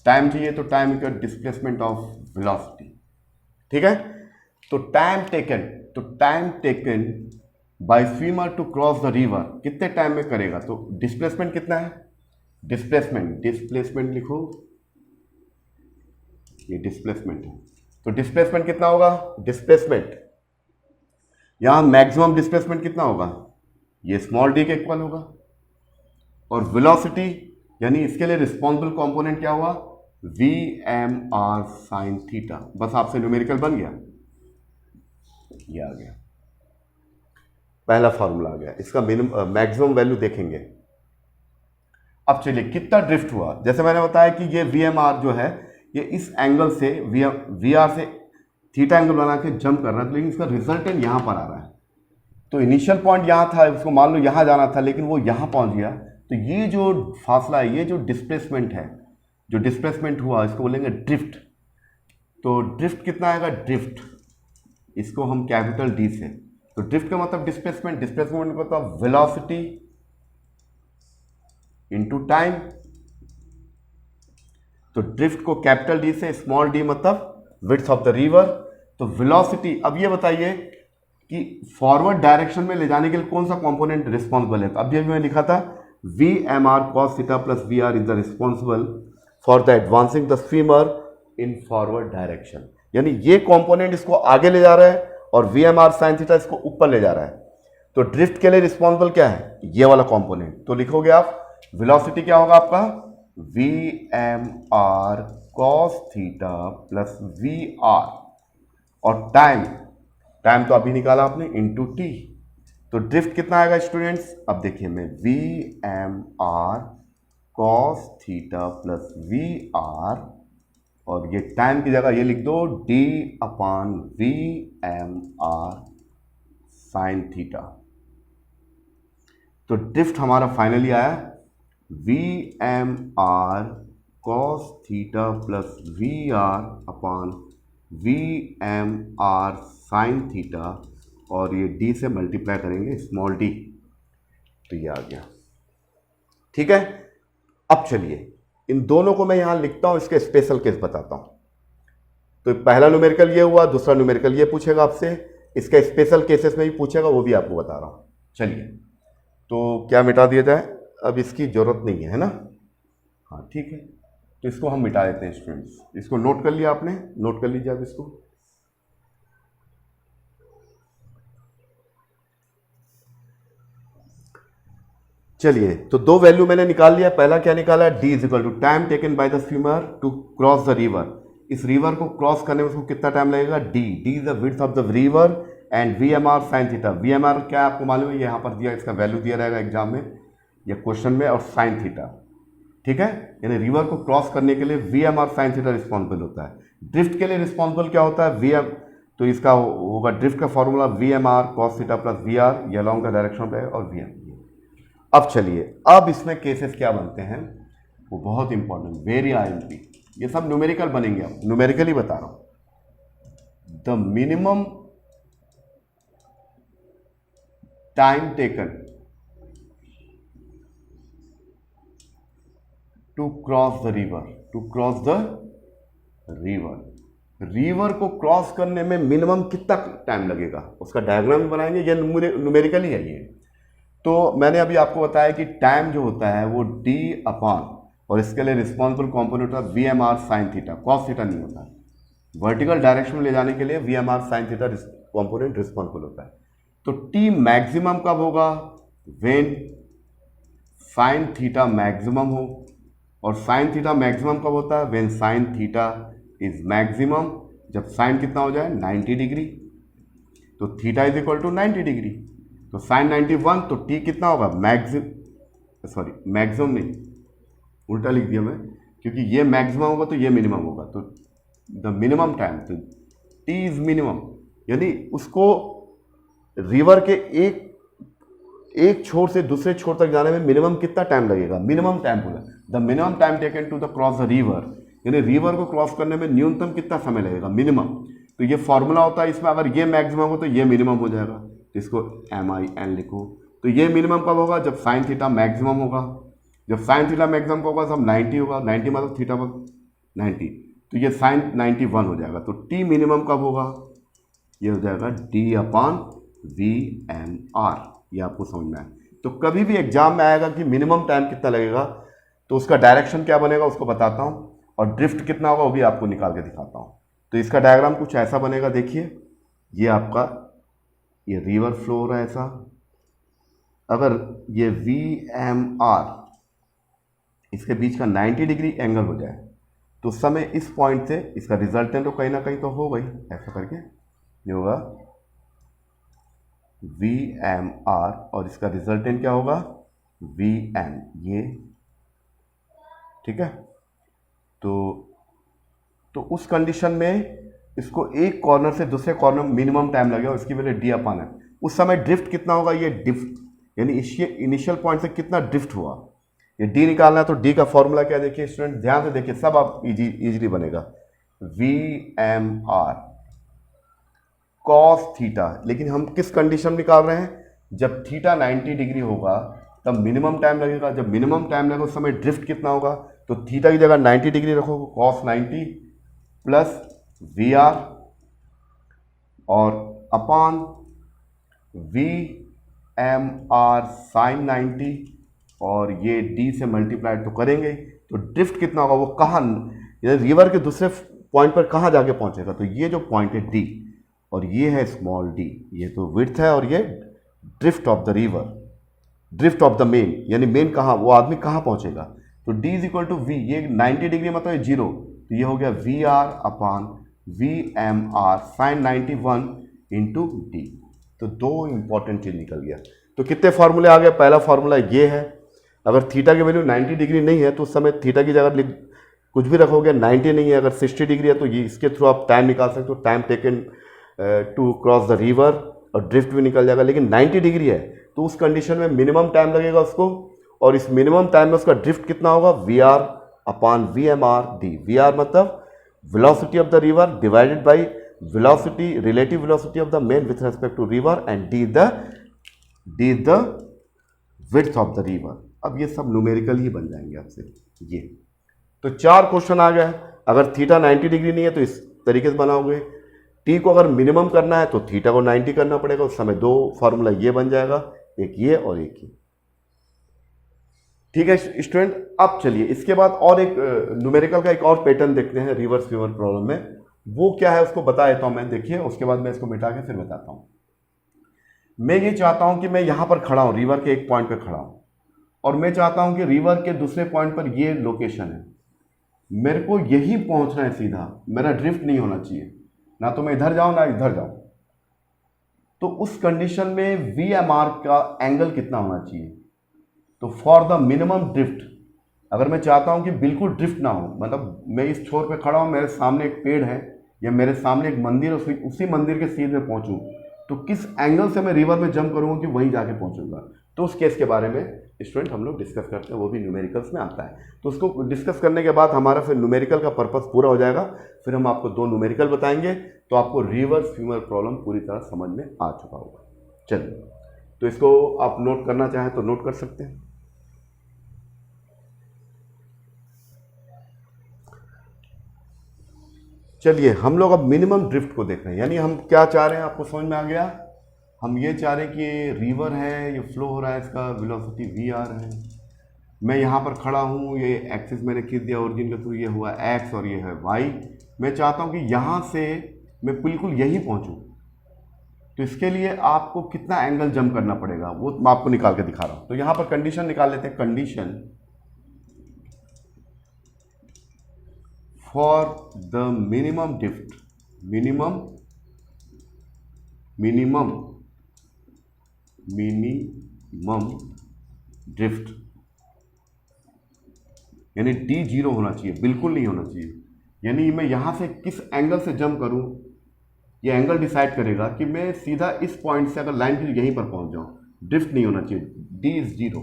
टाइम चाहिए तो time equal displacement of velocity. ठीक है. तो time taken by swimmer to cross the river कितने टाइम में करेगा. तो डिस्प्लेसमेंट कितना है, डिस्प्लेसमेंट लिखो, ये डिस्प्लेसमेंट है. तो डिस्प्लेसमेंट कितना होगा, डिस्प्लेसमेंट यहां मैक्सिमम डिस्प्लेसमेंट कितना होगा, ये स्मॉल डी के इक्वल होगा. और वेलोसिटी यानी इसके लिए रिस्पॉन्सिबल कंपोनेंट क्या हुआ, VMR sin थीटा. बस आपसे न्यूमेरिकल बन गया, ये आ गया, पहला फॉर्मूला आ गया. इसका मिनिमम मैक्सिमम वैल्यू देखेंगे. अब चलिए कितना ड्रिफ्ट हुआ. जैसे मैंने बताया कि ये VMR जो है ये इस एंगल से VR से थीटा एंगल बना के जंप कर रहा है, लेकिन इसका रिजल्टेंट यहां पर आ रहा है. तो इनिशियल पॉइंट यहां था, उसको मान लो यहां जाना था, लेकिन वो यहां पहुंच गया. तो ये जो फासला है, ये जो डिस्प्लेसमेंट है, जो डिस्प्लेसमेंट हुआ, इसको बोलेंगे ड्रिफ्ट. तो ड्रिफ्ट कितना आएगा, ड्रिफ्ट इसको हम कैपिटल D से. तो ड्रिफ्ट का मतलब डिस्प्लेसमेंट का मतलब वेलोसिटी इनटू टाइम. तो ड्रिफ्ट को कैपिटल D से, स्मॉल d मतलब विड्थ ऑफ द रिवर। तो वेलोसिटी, अब ये बताइए कि फॉरवर्ड डायरेक्शन में ले जाने के लिए कौन सा कंपोनेंट रिस्पॉन्सिबल है। तो अभी मैं लिखा था V M R cos theta plus V R is the responsible for the advancing the swimmer in forward direction, यानी ये कंपोनेंट इसको आगे ले जा रहा है और V M R sine theta इसको ऊपर ले जा रहा है। तो ड्रिफ्ट के लिए रिस्पॉन्सिबल क्या है, ये वाला कंपोनेंट। तो लिखोगे आप वेलोसिटी क्या होगा आपका, V M R cos theta plus V R, और टाइम तो अभी निकाला आपने, इंटू टी। तो ड्रिफ्ट कितना आएगा स्टूडेंट्स, अब देखिए मैं V M R cos theta plus V R, और ये टाइम की जगह ये लिख दो D upon V M R sine theta. तो ड्रिफ्ट हमारा फाइनली आया V M R cos theta plus V R upon V M R sine theta, और ये डी से मल्टीप्लाई करेंगे स्मॉल डी, तो ये आ गया। ठीक है, अब चलिए इन दोनों को मैं यहां लिखता हूं, इसके स्पेशल केस बताता हूं। तो पहला न्यूमेरिकल ये हुआ, दूसरा न्यूमेरिकल ये पूछेगा आपसे, इसका स्पेशल केसेस में भी पूछेगा, वो भी आपको बता रहा हूं। चलिए, तो क्या मिटा दिया जाए, अब इसकी जरूरत नहीं है ना, हाँ ठीक है, तो इसको हम मिटा देते हैं स्टूडेंट्स। इसको नोट कर लिया आपने, नोट कर लीजिए आप इसको। चलिए, तो दो वैल्यू मैंने निकाल लिया। पहला क्या निकाला, D is equal to time taken by the swimmer to cross the river. इस रिवर को क्रॉस करने में उसको कितना टाइम लगेगा, D is the width of the river and V M R sine theta. V M R क्या आपको मालूम है, यहाँ पर दिया, इसका वैल्यू दिया रहेगा एग्जाम में या क्वेश्चन में, और साइन थीटा। ठीक है, यानी रिवर को क्रॉस करने के लिए V M R sine theta responsible होता है। ड्रिफ्ट के लिए रिस्पॉन्सिबल क्या होता है, वी एम, तो इसका होगा ड्रिफ्ट का formula V M R cos theta plus V R, ये अलॉन्ग द डायरेक्शन पे, और वी एम। अब चलिए, अब इसमें केसेस क्या बनते हैं, वो बहुत इंपॉर्टेंट, वेरी आईएमपी, ये सब न्यूमेरिकल बनेंगे, अब न्यूमेरिकल ही बता रहा हूं। The minimum time taken to cross the river, to cross the river को क्रॉस करने में मिनिमम कितना टाइम लगेगा, उसका डायग्राम बनाएंगे, ये न्यूमेरिकल ही है ये। तो मैंने अभी आपको बताया कि टाइम जो होता है वो डी अपॉन, और इसके लिए रिस्पॉन्सिबल कॉम्पोनेंट होता है V M R sine theta, cos theta नहीं होता है। वर्टिकल डायरेक्शन में ले जाने के लिए V M R sine theta component responsible होता है। तो टी मैक्सिमम कब होगा, व्हेन साइन थीटा मैक्सिमम हो, और साइन थीटा मैक्सिमम कब होता है, when sine theta is maximum, जब साइन कितना हो जाए 90 डिग्री, तो theta is equal to 90 degree, तो साइन 91, तो टी कितना होगा, मैक्सिमम नहीं, उल्टा लिख दिया मैं, क्योंकि ये मैक्सिमम होगा तो ये मिनिमम होगा, तो द मिनिमम टाइम, तो टी इज मिनिमम, यानी उसको रिवर के एक छोर से दूसरे छोर तक जाने में मिनिमम कितना टाइम लगेगा, मिनिमम टाइम बोला, the minimum time taken to the cross the river, यानी रिवर को क्रॉस करने में न्यूनतम कितना समय लगेगा, मिनिमम। तो ये फॉर्मूला होता है इसमें, अगर ये मैक्सिमम हो तो ये मिनिमम हो जाएगा, तो इसको MIN लिखो। तो ये मिनिमम कब होगा, जब साइन थीटा मैक्सिमम होगा, जब साइन थीटा मैक्सिमम होगा तब 90 होगा, 90 मतलब थीटा पर 90, तो ये साइन 91 हो जाएगा। तो टी मिनिमम कब होगा, ये हो जाएगा D upon V M R, ये आपको समझना है। तो कभी भी एग्जाम में आएगा कि मिनिमम टाइम कितना लगेगा, तो उसका डायरेक्शन क्या बनेगा उसको बताता हूँ, और ड्रिफ्ट कितना होगा वो भी आपको निकाल के दिखाता हूँ। तो इसका डायग्राम कुछ ऐसा बनेगा, देखिए ये आपका, ये रिवर फ्लो हो रहा है ऐसा, अगर ये वी एम आर इसके बीच का 90 डिग्री एंगल हो जाए, तो उस समय इस पॉइंट से इसका रिजल्टेंट तो कहीं ना कहीं तो हो गई, ऐसा करके ये होगा वी एम आर, और इसका रिजल्टेंट क्या होगा, वी एम, ये ठीक है। तो उस कंडीशन में इसको एक कॉर्नर से दूसरे कॉर्नर में मिनिमम टाइम लगेगा, उसकी वजह डी अपान है। उस समय ड्रिफ्ट कितना होगा, ये ड्रिफ्ट यानी इनिशियल पॉइंट से कितना ड्रिफ्ट हुआ, ये डी निकालना है। तो डी का फॉर्मूला क्या है, देखिए स्टूडेंट ध्यान से देखिए, सब आप इजीली बनेगा, V M R cos theta, लेकिन हम किस कंडीशन में निकाल रहे हैं, जब थीटा 90 डिग्री होगा तब मिनिमम टाइम लगेगा, जब मिनिमम टाइम लगेगा उस समय ड्रिफ्ट कितना होगा, तो थीटा की जगह 90 डिग्री रखो, कॉस 90 प्लस वी आर और upon V M R sine 90 और ये डी से मल्टीप्लाइड तो करेंगे, तो ड्रिफ्ट कितना होगा, वो कहाँ, रिवर के दूसरे पॉइंट पर कहाँ जाके पहुंचेगा, तो ये जो पॉइंट है डी और ये है स्मॉल डी, ये तो विड्थ है और ये drift of the river, drift of the man, यानी मेन कहाँ, वो आदमी कहाँ पहुंचेगा, तो D is equal to V, ये 90 डिग्री मतलब ये जीरो, तो ये हो गया V R upon V M R sine 91 into D. तो दो इंपॉर्टेंट चीज निकल गया। तो कितने फॉर्मूले आ गए, पहला फॉर्मूला ये है, अगर थीटा की वैल्यू 90 डिग्री नहीं है तो उस समय थीटा की जगह कुछ भी रखोगे, 90 नहीं है, अगर 60 डिग्री है तो ये इसके थ्रू आप टाइम निकाल सकते हो, time taken to cross the river, और ड्रिफ्ट भी निकल जाएगा। लेकिन 90 डिग्री है तो उस कंडीशन में मिनिमम टाइम लगेगा उसको, और इस मिनिमम टाइम में उसका ड्रिफ्ट कितना होगा, V R upon V M R D. V R मतलब velocity of the river divided by velocity, relative velocity of the main with respect to river, and D is the width of the river. अब ये सब numerical ही बन जाएंगे आपसे ये। तो 4 question आ गए। अगर थीटा 90 डिग्री नहीं है तो इस तरीके से बनाओगे, टी को अगर मिनिमम करना है तो थीटा को 90 करना पड़ेगा, उस समय दो फॉर्मूला ये बन जाएगा, एक ये और एक ये। ठीक है स्टूडेंट, अब चलिए इसके बाद और एक न्यूमेरिकल का एक और पैटर्न देखते हैं रिवर्स फीवर प्रॉब्लम में। वो क्या है उसको बता देता हूं मैं, देखिए, उसके बाद मैं इसको मिटा के फिर बताता हूं। मैं ये चाहता हूं कि मैं यहां पर खड़ा हूं, रिवर के एक पॉइंट पे खड़ा हूं, और मैं चाहता हूं कि रिवर के दूसरे पॉइंट पर ये लोकेशन है, मेरे को यही पहुंचना है सीधा, मेरा ड्रिफ्ट नहीं होना चाहिए, ना तो मैं इधर जाऊं ना इधर जाऊं। तो उस कंडीशन में वी एम आर का एंगल कितना होना चाहिए, तो फॉर द मिनिमम ड्रिफ्ट, अगर मैं चाहता हूं कि बिल्कुल ड्रिफ्ट ना हो, मतलब मैं इस छोर पे खड़ा हूं, मेरे सामने एक पेड़ है या मेरे सामने एक मंदिर, उसी मंदिर के सीध में पहुंचूं, तो किस एंगल से मैं रिवर में जंप करूंगा कि वहीं जाके पहुंचूंगा। तो उस केस के बारे में स्टूडेंट हम लोग डिस्कस करते हैं, वो भी न्यूमेरिकल्स में आता है। तो उसको डिस्कस करने के बाद हमारा फिर न्यूमेरिकल का पर्पस पूरा हो जाएगा, फिर हम आपको 2 न्यूमेरिकल बताएंगे, तो आपको रिवर्स फीवर प्रॉब्लम पूरी तरह समझ में आ चुका होगा। चलिए, तो इसको आप नोट करना चाहें तो नोट कर सकते हैं। चलिए, हम लोग अब मिनिमम ड्रिफ्ट को देख रहे हैं, यानी हम क्या चाह रहे हैं, आपको समझ में आ गया। हम ये चाह रहे हैं कि ये रिवर है, ये फ्लो हो रहा है, इसका वेलोसिटी वी आर है, मैं यहाँ पर खड़ा हूँ, ये एक्सिस मैंने खींच दिया ओरिजिन के थ्रू, ये हुआ एक्स और ये है वाई। मैं चाहता हूँ कि यहाँ से मैं बिल्कुल यही पहुँचूँ, तो इसके लिए आपको कितना एंगल जंप करना पड़ेगा वो मैं आपको निकाल के दिखा रहा हूँ। तो यहाँ पर कंडीशन निकाल लेते हैं, condition for the minimum drift, minimum drift, यानी डी 0 होना चाहिए, बिल्कुल नहीं होना चाहिए। यानी मैं यहां से किस एंगल से जंप करूं, ये एंगल डिसाइड करेगा कि मैं सीधा इस पॉइंट से अगर लाइन फिर यहीं पर पहुंच जाऊं, ड्रिफ्ट नहीं होना चाहिए, डी इज 0,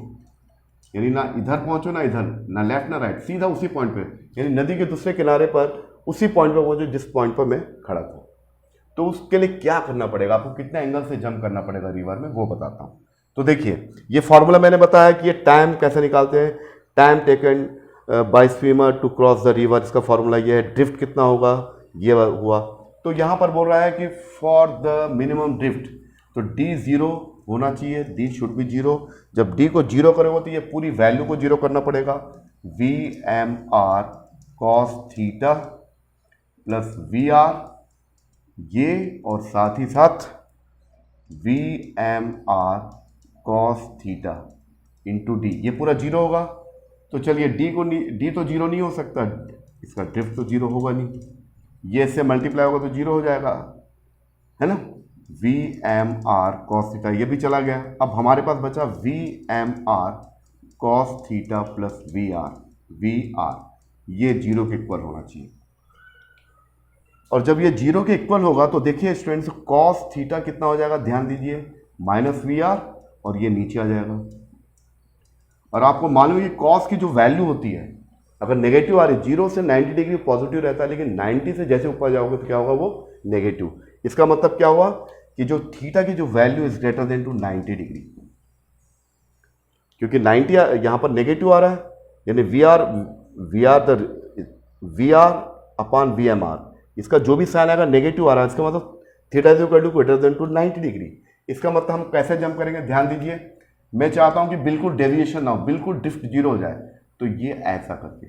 यानी ना इधर पहुंचो ना इधर, ना लेफ्ट ना राइट, सीधा उसी पॉइंट पे, यानी नदी के दूसरे किनारे पर उसी पॉइंट पे पहुंचो जिस पॉइंट पर मैं खड़ा था। तो उसके लिए क्या करना पड़ेगा, आपको कितने एंगल से जंप करना पड़ेगा रिवर में, वो बताता हूं। तो देखिए, ये फॉर्मूला मैंने बताया कि ये टाइम कैसे निकालते हैं, time taken by swimmer to cross the river, इसका फॉर्मूला ये है। ड्रिफ्ट कितना होगा, ये हुआ। तो यहां पर बोल रहा है कि फॉर द मिनिमम ड्रिफ्ट, तो डी 0 होना चाहिए, डी शुड बी 0। जब डी को 0 करोगे तो ये पूरी वैल्यू को 0 करना पड़ेगा, V M R cos theta plus V R, ये और साथ ही साथ V M R cos theta into D, ये पूरा 0 होगा। तो चलिए, डी तो 0 नहीं हो सकता, इसका ड्रिफ्ट तो 0 होगा नहीं, ये इससे मल्टीप्लाई होगा तो 0 हो जाएगा, है ना। V M R cos theta ये भी चला गया। अब हमारे पास बचा V M R cos theta plus V R, ये 0 के इक्वल होना चाहिए। और जब ये 0 के इक्वल होगा तो देखिए स्टूडेंट्स, कॉस थीटा कितना हो जाएगा, ध्यान दीजिए, माइनस वी आर, और ये नीचे आ जाएगा। और आपको मालूम है कि कॉस की जो वैल्यू होती है, अगर नेगेटिव आ रही, 0 से 90 डिग्री पॉजिटिव रहता है, लेकिन 90 से जैसे ऊपर जाओगे तो क्या होगा, वो नेगेटिव। इसका मतलब क्या हुआ कि जो थीटा की जो value is greater than to 90 degree, क्योंकि 90 यहां पर नेगेटिव आ रहा है, यानी V R upon V M R, इसका जो भी साइन आएगा नेगेटिव आ रहा है, इसका मतलब theta is equal to greater than to 90 degree. इसका मतलब हम कैसे जंप करेंगे, ध्यान दीजिए, मैं चाहता हूं कि बिल्कुल डेविएशन ना हो, बिल्कुल ड्रिफ्ट जीरो हो जाए, तो ये ऐसा करके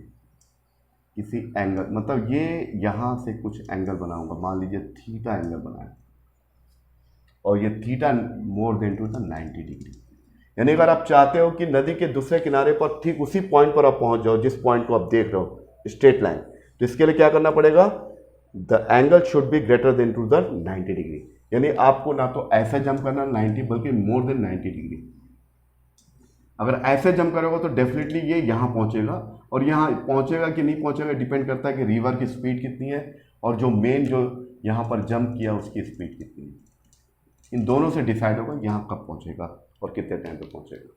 किसी एंगल, मतलब ये यहां से कुछ एंगल बनाऊंगा, मान लीजिए थीटा एंगल बनाए, और ये theta more than to the 90 degree. यानी अगर आप चाहते हो कि नदी के दूसरे किनारे पर ठीक उसी पॉइंट पर आप पहुंच जाओ जिस पॉइंट को आप देख रहे हो, स्ट्रेट लाइन, तो इसके लिए क्या करना पड़ेगा, the angle should be greater than to the 90 degree. यानी आपको ना तो ऐसे जंप करना 90, बल्कि मोर देन 90 डिग्री। अगर ऐसे जंप करोगे तो डेफिनेटली ये यहाँ पहुंचेगा, और यहाँ पहुंचेगा कि नहीं पहुंचेगा डिपेंड करता है कि रिवर की स्पीड कितनी है और जो मेन जो यहाँ पर जंप किया उसकी स्पीड कितनी है। इन दोनों से डिसाइड होगा यहाँ कब पहुंचेगा और कितने टाइम पे पहुंचेगा।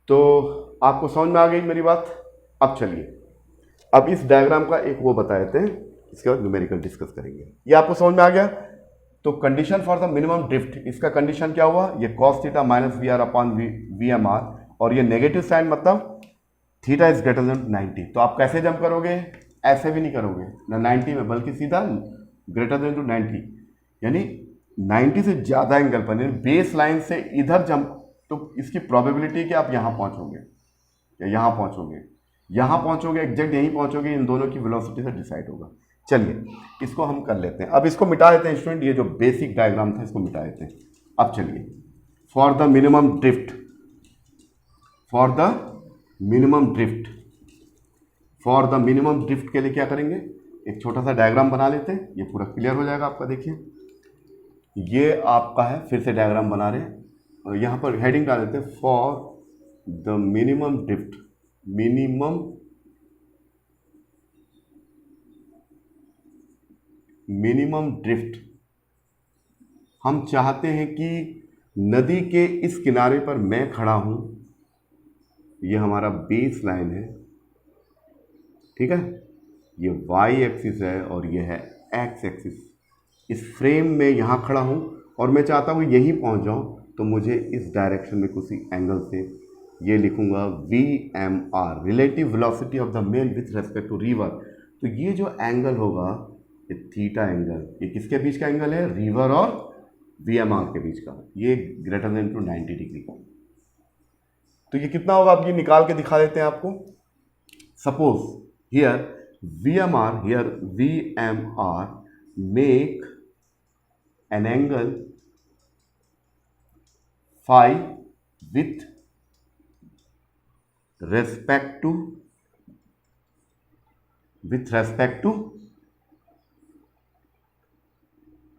तो आपको समझ में आ गई मेरी बात। अब चलिए, अब इस डायग्राम का एक वो बता देते हैं, इसके बाद न्यूमेरिकल डिस्कस करेंगे। ये आपको समझ में आ गया। तो condition for the minimum drift, इसका कंडीशन क्या हुआ, ये cos theta minus V R upon V M R, और ये नेगेटिव साइन मतलब थीटा इज ग्रेटर देन 90। तो आप कैसे जंप करोगे, ऐसे भी नहीं करोगे ना 90 में, बल्कि सीधा ग्रेटर देन टू 90, यानी 90 से ज़्यादा एंगल पर, यानी बेस लाइन से इधर जंप, तो इसकी प्रोबेबिलिटी कि आप यहाँ पहुँचोगे या यहाँ पहुँचोगे, यहाँ पहुँचोगे, एग्जैक्ट यहीं पहुँचोगे, इन दोनों की वेलोसिटी से डिसाइड होगा। चलिए इसको हम कर लेते हैं, अब इसको मिटा देते हैं स्टूडेंट, ये जो बेसिक डायग्राम था इसको मिटा देते हैं। अब चलिए, for the minimum drift, for the minimum drift, for the minimum drift के लिए क्या करेंगे, एक छोटा सा डायग्राम बना लेते हैं, ये पूरा क्लियर हो जाएगा आपका। देखिए ये आपका है, फिर से डायग्राम बना रहे हैं, और यहाँ पर हेडिंग डाल देते हैं for the minimum drift, minimum drift. हम चाहते हैं कि नदी के इस किनारे पर मैं खड़ा हूं, ये हमारा बेस लाइन है, ठीक है, ये वाई एक्सिस है और ये है एक्स एक्सिस। इस फ्रेम में यहाँ खड़ा हूँ और मैं चाहता हूँ यहीं पहुँच जाऊँ, तो मुझे इस डायरेक्शन में किसी एंगल से ये लिखूँगा VMR, relative velocity of the main with respect to river. तो ये जो एंगल होगा, ये थीटा एंगल, ये किसके बीच का एंगल है, रिवर और VMR के बीच का, ये ग्रेटर देन टू 90 डिग्री का। तो ये कितना होगा, आप ये निकाल के दिखा देते हैं आपको। Suppose here VMR make an angle phi with respect to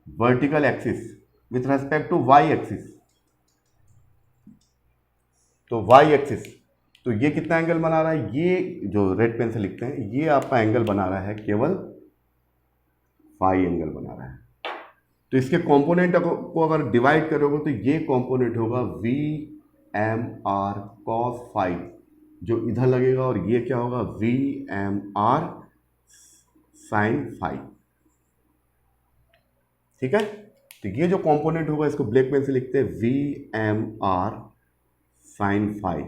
vertical axis, with respect to y axis। तो y axis, तो ये कितना एंगल बना रहा है, ये जो रेड पेन से लिखते हैं, ये आपका एंगल बना रहा है केवल फाई एंगल बना रहा है। तो इसके कंपोनेंट को अगर डिवाइड करोगे तो ये कंपोनेंट होगा VMR cos फाई, जो इधर लगेगा, और ये क्या होगा, VMR sin फाई। ठीक है, तो ये जो कंपोनेंट होगा इसको ब्लैक पेन से लिखते हैं VMR sin फाई,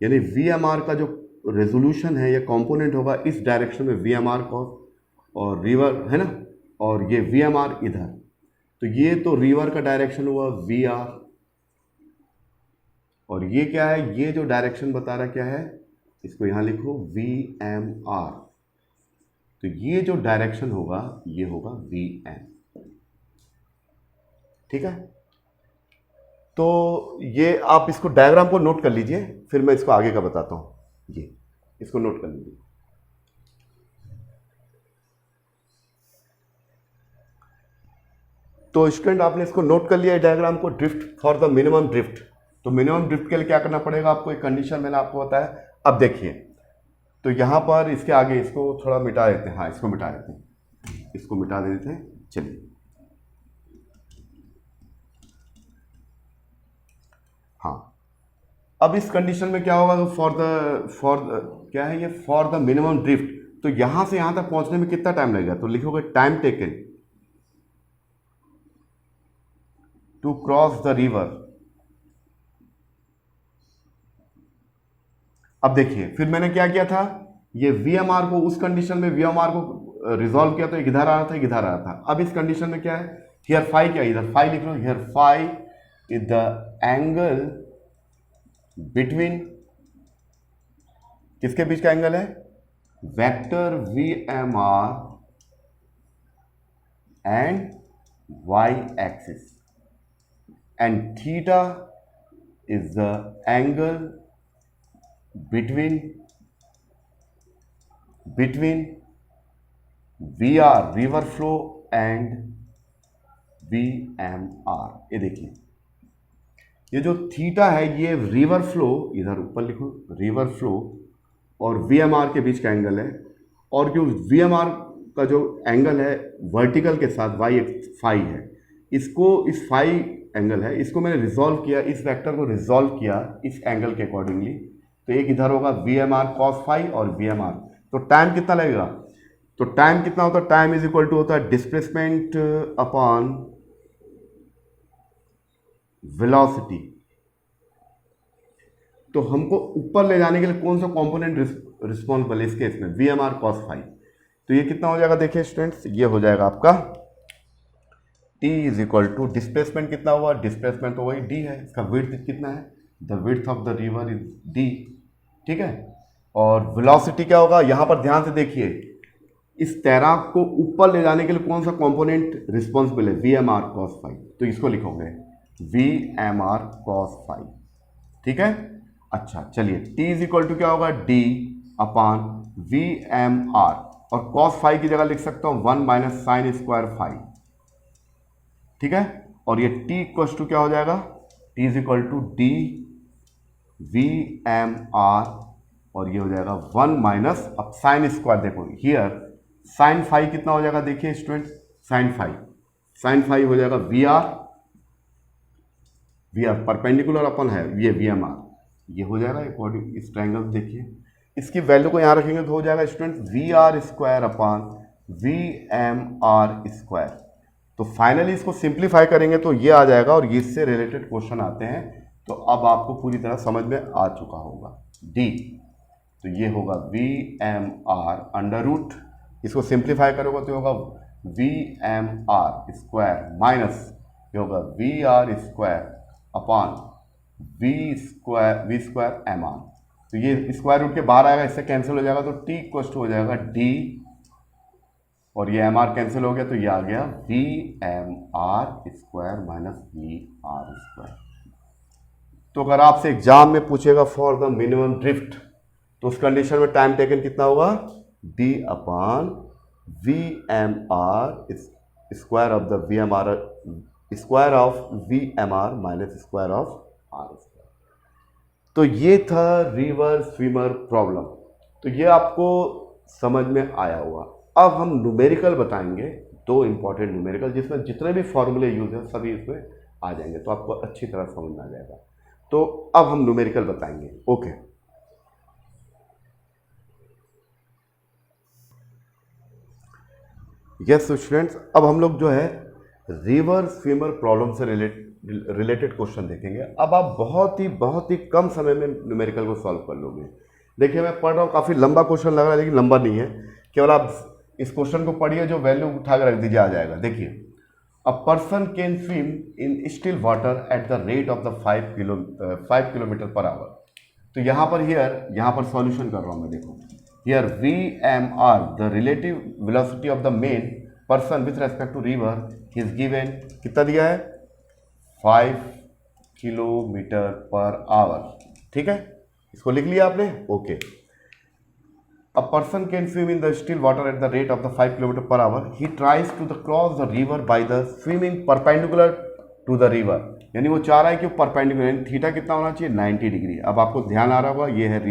यानी VMR का जो रेजोल्यूशन है, ये कंपोनेंट होगा इस डायरेक्शन में VMR cos, और रिवर है ना, और ये VMR इधर, तो ये तो रिवर का डायरेक्शन हुआ VR, और ये क्या है, ये जो डायरेक्शन बता रहा क्या है, इसको यहां लिखो VMR, तो ये जो डायरेक्शन होगा ये होगा VM। ठीक है, तो ये आप इसको डायग्राम को नोट कर लीजिए, फिर मैं इसको आगे का बताता हूं। ये इसको नोट कर लीजिए। तो स्टूडेंट आपने इसको नोट कर लिया डायग्राम को, drift for the minimum drift. तो मिनिमम ड्रिफ्ट के लिए क्या करना पड़ेगा आपको, एक कंडीशन मैंने आपको बताया। अब देखिए, तो यहां पर इसके आगे इसको थोड़ा मिटा देते हैं, हाँ इसको मिटा देते हैं, इसको मिटा देते हैं। चलिए, हाँ अब इस कंडीशन में क्या होगा, फॉर द क्या है ये, फॉर द मिनिमम ड्रिफ्ट। तो यहां से यहां तक पहुंचने में कितना टाइम लगेगा, तो लिखोगे time taken to cross the river. अब देखिए, फिर मैंने क्या किया था, ये VMR को उस कंडीशन में VMR को रिजॉल्व किया तो एक इधर आ रहा था, एक इधर आ रहा था। अब इस कंडीशन में क्या है, हियर फाई क्या है, इधर फाई लिख लो, here phi is the angle between, किसके बीच का एंगल है, vector V M R and Y axis, and theta is the angle between VR river flow and VMR। ये देखिए, ये जो थीटा है ये रिवर फ्लो, इधर ऊपर लिखो रिवर फ्लो और VMR के बीच का एंगल है, और जो VMR का जो एंगल है वर्टिकल के साथ वाई फाई है, इसको इस फाई एंगल है, इसको मैंने रिजॉल्व किया, इस वेक्टर को रिजॉल्व किया इस एंगल के अकॉर्डिंगली। तो एक इधर होगा VMR cos फाई और VMR, तो टाइम कितना लगेगा, तो टाइम कितना होता है, टाइम इज इक्वल टू होता है डिस्प्लेसमेंट अपॉन वेलोसिटी। तो हमको ऊपर ले जाने के लिए कौन सा कंपोनेंट रिस्पॉन्सिबल है इस केस में, VMR cos फाई। तो ये कितना हो जाएगा, देखिए स्टूडेंट्स, ये हो जाएगा आपका T is equal to displacement कितना हुआ, डिस्प्लेसमेंट तो वही D है, इसका विड्थ कितना है, the width of the river is D, ठीक है। और वेलोसिटी क्या होगा, यहां पर ध्यान से देखिए, इस तैराक को ऊपर ले जाने के लिए कौन सा कंपोनेंट रिस्पॉन्सिबल है, VMR cos फाई। तो इसको लिखोगे VMR cos फाई, ठीक है। अच्छा चलिए, T इज इक्वल टू क्या होगा, D अपॉन VMR, और cos फाई की जगह लिख सकता हूं 1 माइनस साइन स्क्वायर फाई, ठीक है। और ये T इक्वल टू क्या हो जाएगा, T is equal to D VMR, और ये हो जाएगा 1 माइनस, अब साइन स्क्वायर देखो हियर, साइन फाई कितना हो जाएगा, देखिए स्टूडेंट, साइन फाई हो जाएगा VR परपेंडिकुलर अपन है ये VMR, ये हो जाएगा अकॉर्डिंग इस ट्रायंगल, देखिए इसकी वैल्यू को यहां रखेंगे तो हो जाएगा student VR square upon VMR square. तो फाइनली इसको सिंप्लीफाई करेंगे तो ये आ जाएगा, और इससे रिलेटेड क्वेश्चन आते हैं, तो अब आपको पूरी तरह समझ में आ चुका होगा। D, तो ये होगा VMR अंडर रूट, इसको सिंप्लीफाई करोगे तो होगा VMR स्क्वायर माइनस ये होगा VR square upon V square MR। तो ये स्क्वायर रूट के बाहर आएगा, इससे कैंसिल हो जाएगा, तो T इक्वल हो जाएगा D, और ये MR कैंसिल हो गया, तो ये आ गया VMR square minus VR square. तो अगर आपसे एग्जाम में पूछेगा फॉर द मिनिमम ड्रिफ्ट, तो उस कंडीशन में टाइम टेकन कितना होगा, D upon VMR square of the VMR square of VMR minus square of R square. तो ये था रिवर स्विमर प्रॉब्लम, तो ये आपको समझ में आया होगा। अब हम न्यूमेरिकल बताएंगे, दो इंपॉर्टेंट न्यूमेरिकल, जिसमें जितने भी फॉर्मूले यूज है सभी इसमें आ जाएंगे, तो आपको अच्छी तरह समझ में आ जाएगा। तो अब हम न्यूमेरिकल बताएंगे, ओके। यस स्टूडेंट्स, अब हम लोग जो है रिवर स्विमर प्रॉब्लम से रिलेटेड क्वेश्चन देखेंगे। अब आप बहुत ही कम समय में न्यूमेरिकल को सॉल्व कर लोगे। देखिए मैं पढ़ रहा हूँ, काफ़ी लंबा क्वेश्चन लग रहा है, लेकिन लंबा नहीं है, केवल आप इस क्वेश्चन को पढ़िए, जो वैल्यू उठा कर रख दीजिए आ जाएगा। देखिए, a person can swim in still water at the rate of the 5 kilometre per hour. तो यहाँ पर सॉल्यूशन कर रहा हूँ मैं, देखो here VMR the relative velocity of the man person with respect to river is given, कितना दिया है, 5 किलोमीटर पर आवर, ठीक है, इसको लिख लिया आपने, okay. A person can swim in the still water at the rate of the 5 km per hour. He tries to cross the river by the swimming perpendicular to the river. यानी वो चाह रहा है कि परपेंडिकुलर, थीटा कितना होना चाहिए, 90 degree. अब आपको ध्यान आ रहा होगा, ये है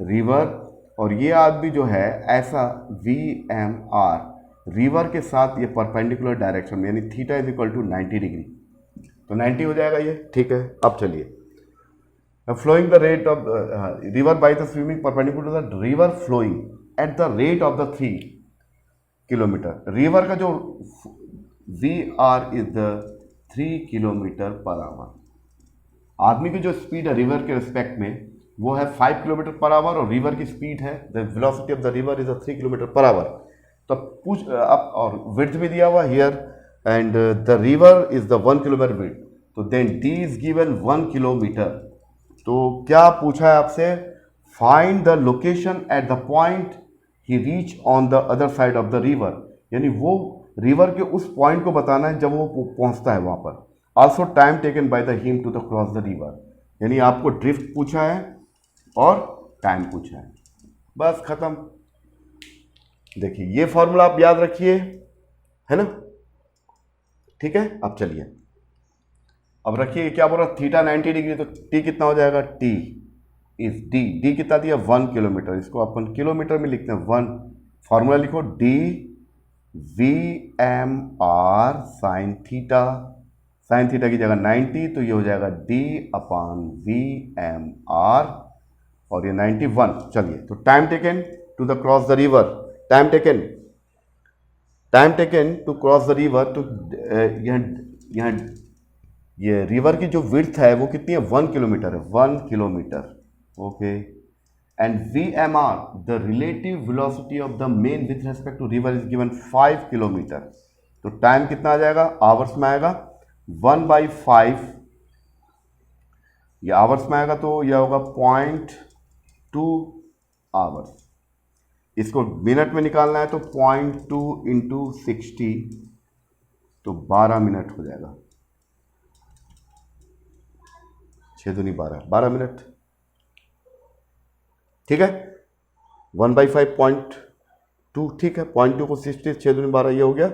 रिवर और ये आदमी जो है ऐसा VMR, रिवर के साथ ये परपेंडिकुलर डायरेक्शन में, यानी theta is equal to 90 degree, तो 90 हो जाएगा ये, ठीक है। अब चलिए, flowing the rate of river by the swimming perpendicular to the river flowing at the rate of the 3 kilometre, river का जो VR is the 3 kilometre per our. आदमी की जो स्पीड है रिवर के रिस्पेक्ट में वो है 5 किलोमीटर पर आवर, और रिवर की स्पीड है, the velocity of the river is 3 kilometre per hour. तो पूछ आप, और विड्थ भी दिया हुआ here, and the river is the 1 kilometre width, तो then D is given 1 kilometre. तो क्या पूछा है आपसे, find the location at the point he reach on the other side of the river, यानी वो रिवर के उस पॉइंट को बताना है जब वो पहुंचता है वहां पर। Also time taken by the him to the cross the river, यानी आपको ड्रिफ्ट पूछा है और टाइम पूछा है, बस खत्म। देखिए ये फॉर्मूला आप याद रखिए, है ना, ठीक है। अब चलिए, अब रखिए क्या बोल रहा, थीटा 90 डिग्री, तो टी कितना हो जाएगा, टी इज डी, डी कितना दिया 1 किलोमीटर, इसको अपन किलोमीटर में लिखते हैं 1, फॉर्मूला लिखो D V M R sine theta, sine theta की जगह 90, तो ये हो जाएगा D upon V M R, और ये 91। चलिए, तो time taken to the cross the river, time taken to cross the river, तो यहाँ ये रिवर की जो विड्थ है वो कितनी है, 1 किलोमीटर है, 1 kilometre, okay. And V M R the relative velocity of the main with respect to river is given 5 kilometre, तो टाइम कितना आ जाएगा, आवर्स में आएगा 1/5, ये आवर्स में आएगा तो यह होगा 0.2 आवर्स। इसको मिनट में निकालना है तो 0.2 इंटू 60, तो 12 मिनट हो जाएगा, 6 दूनी 12, 12 मिनट, ठीक है। 1/5 0.2, ठीक है, 0.2 को 60, 6 दूनी 12, ये हो गया,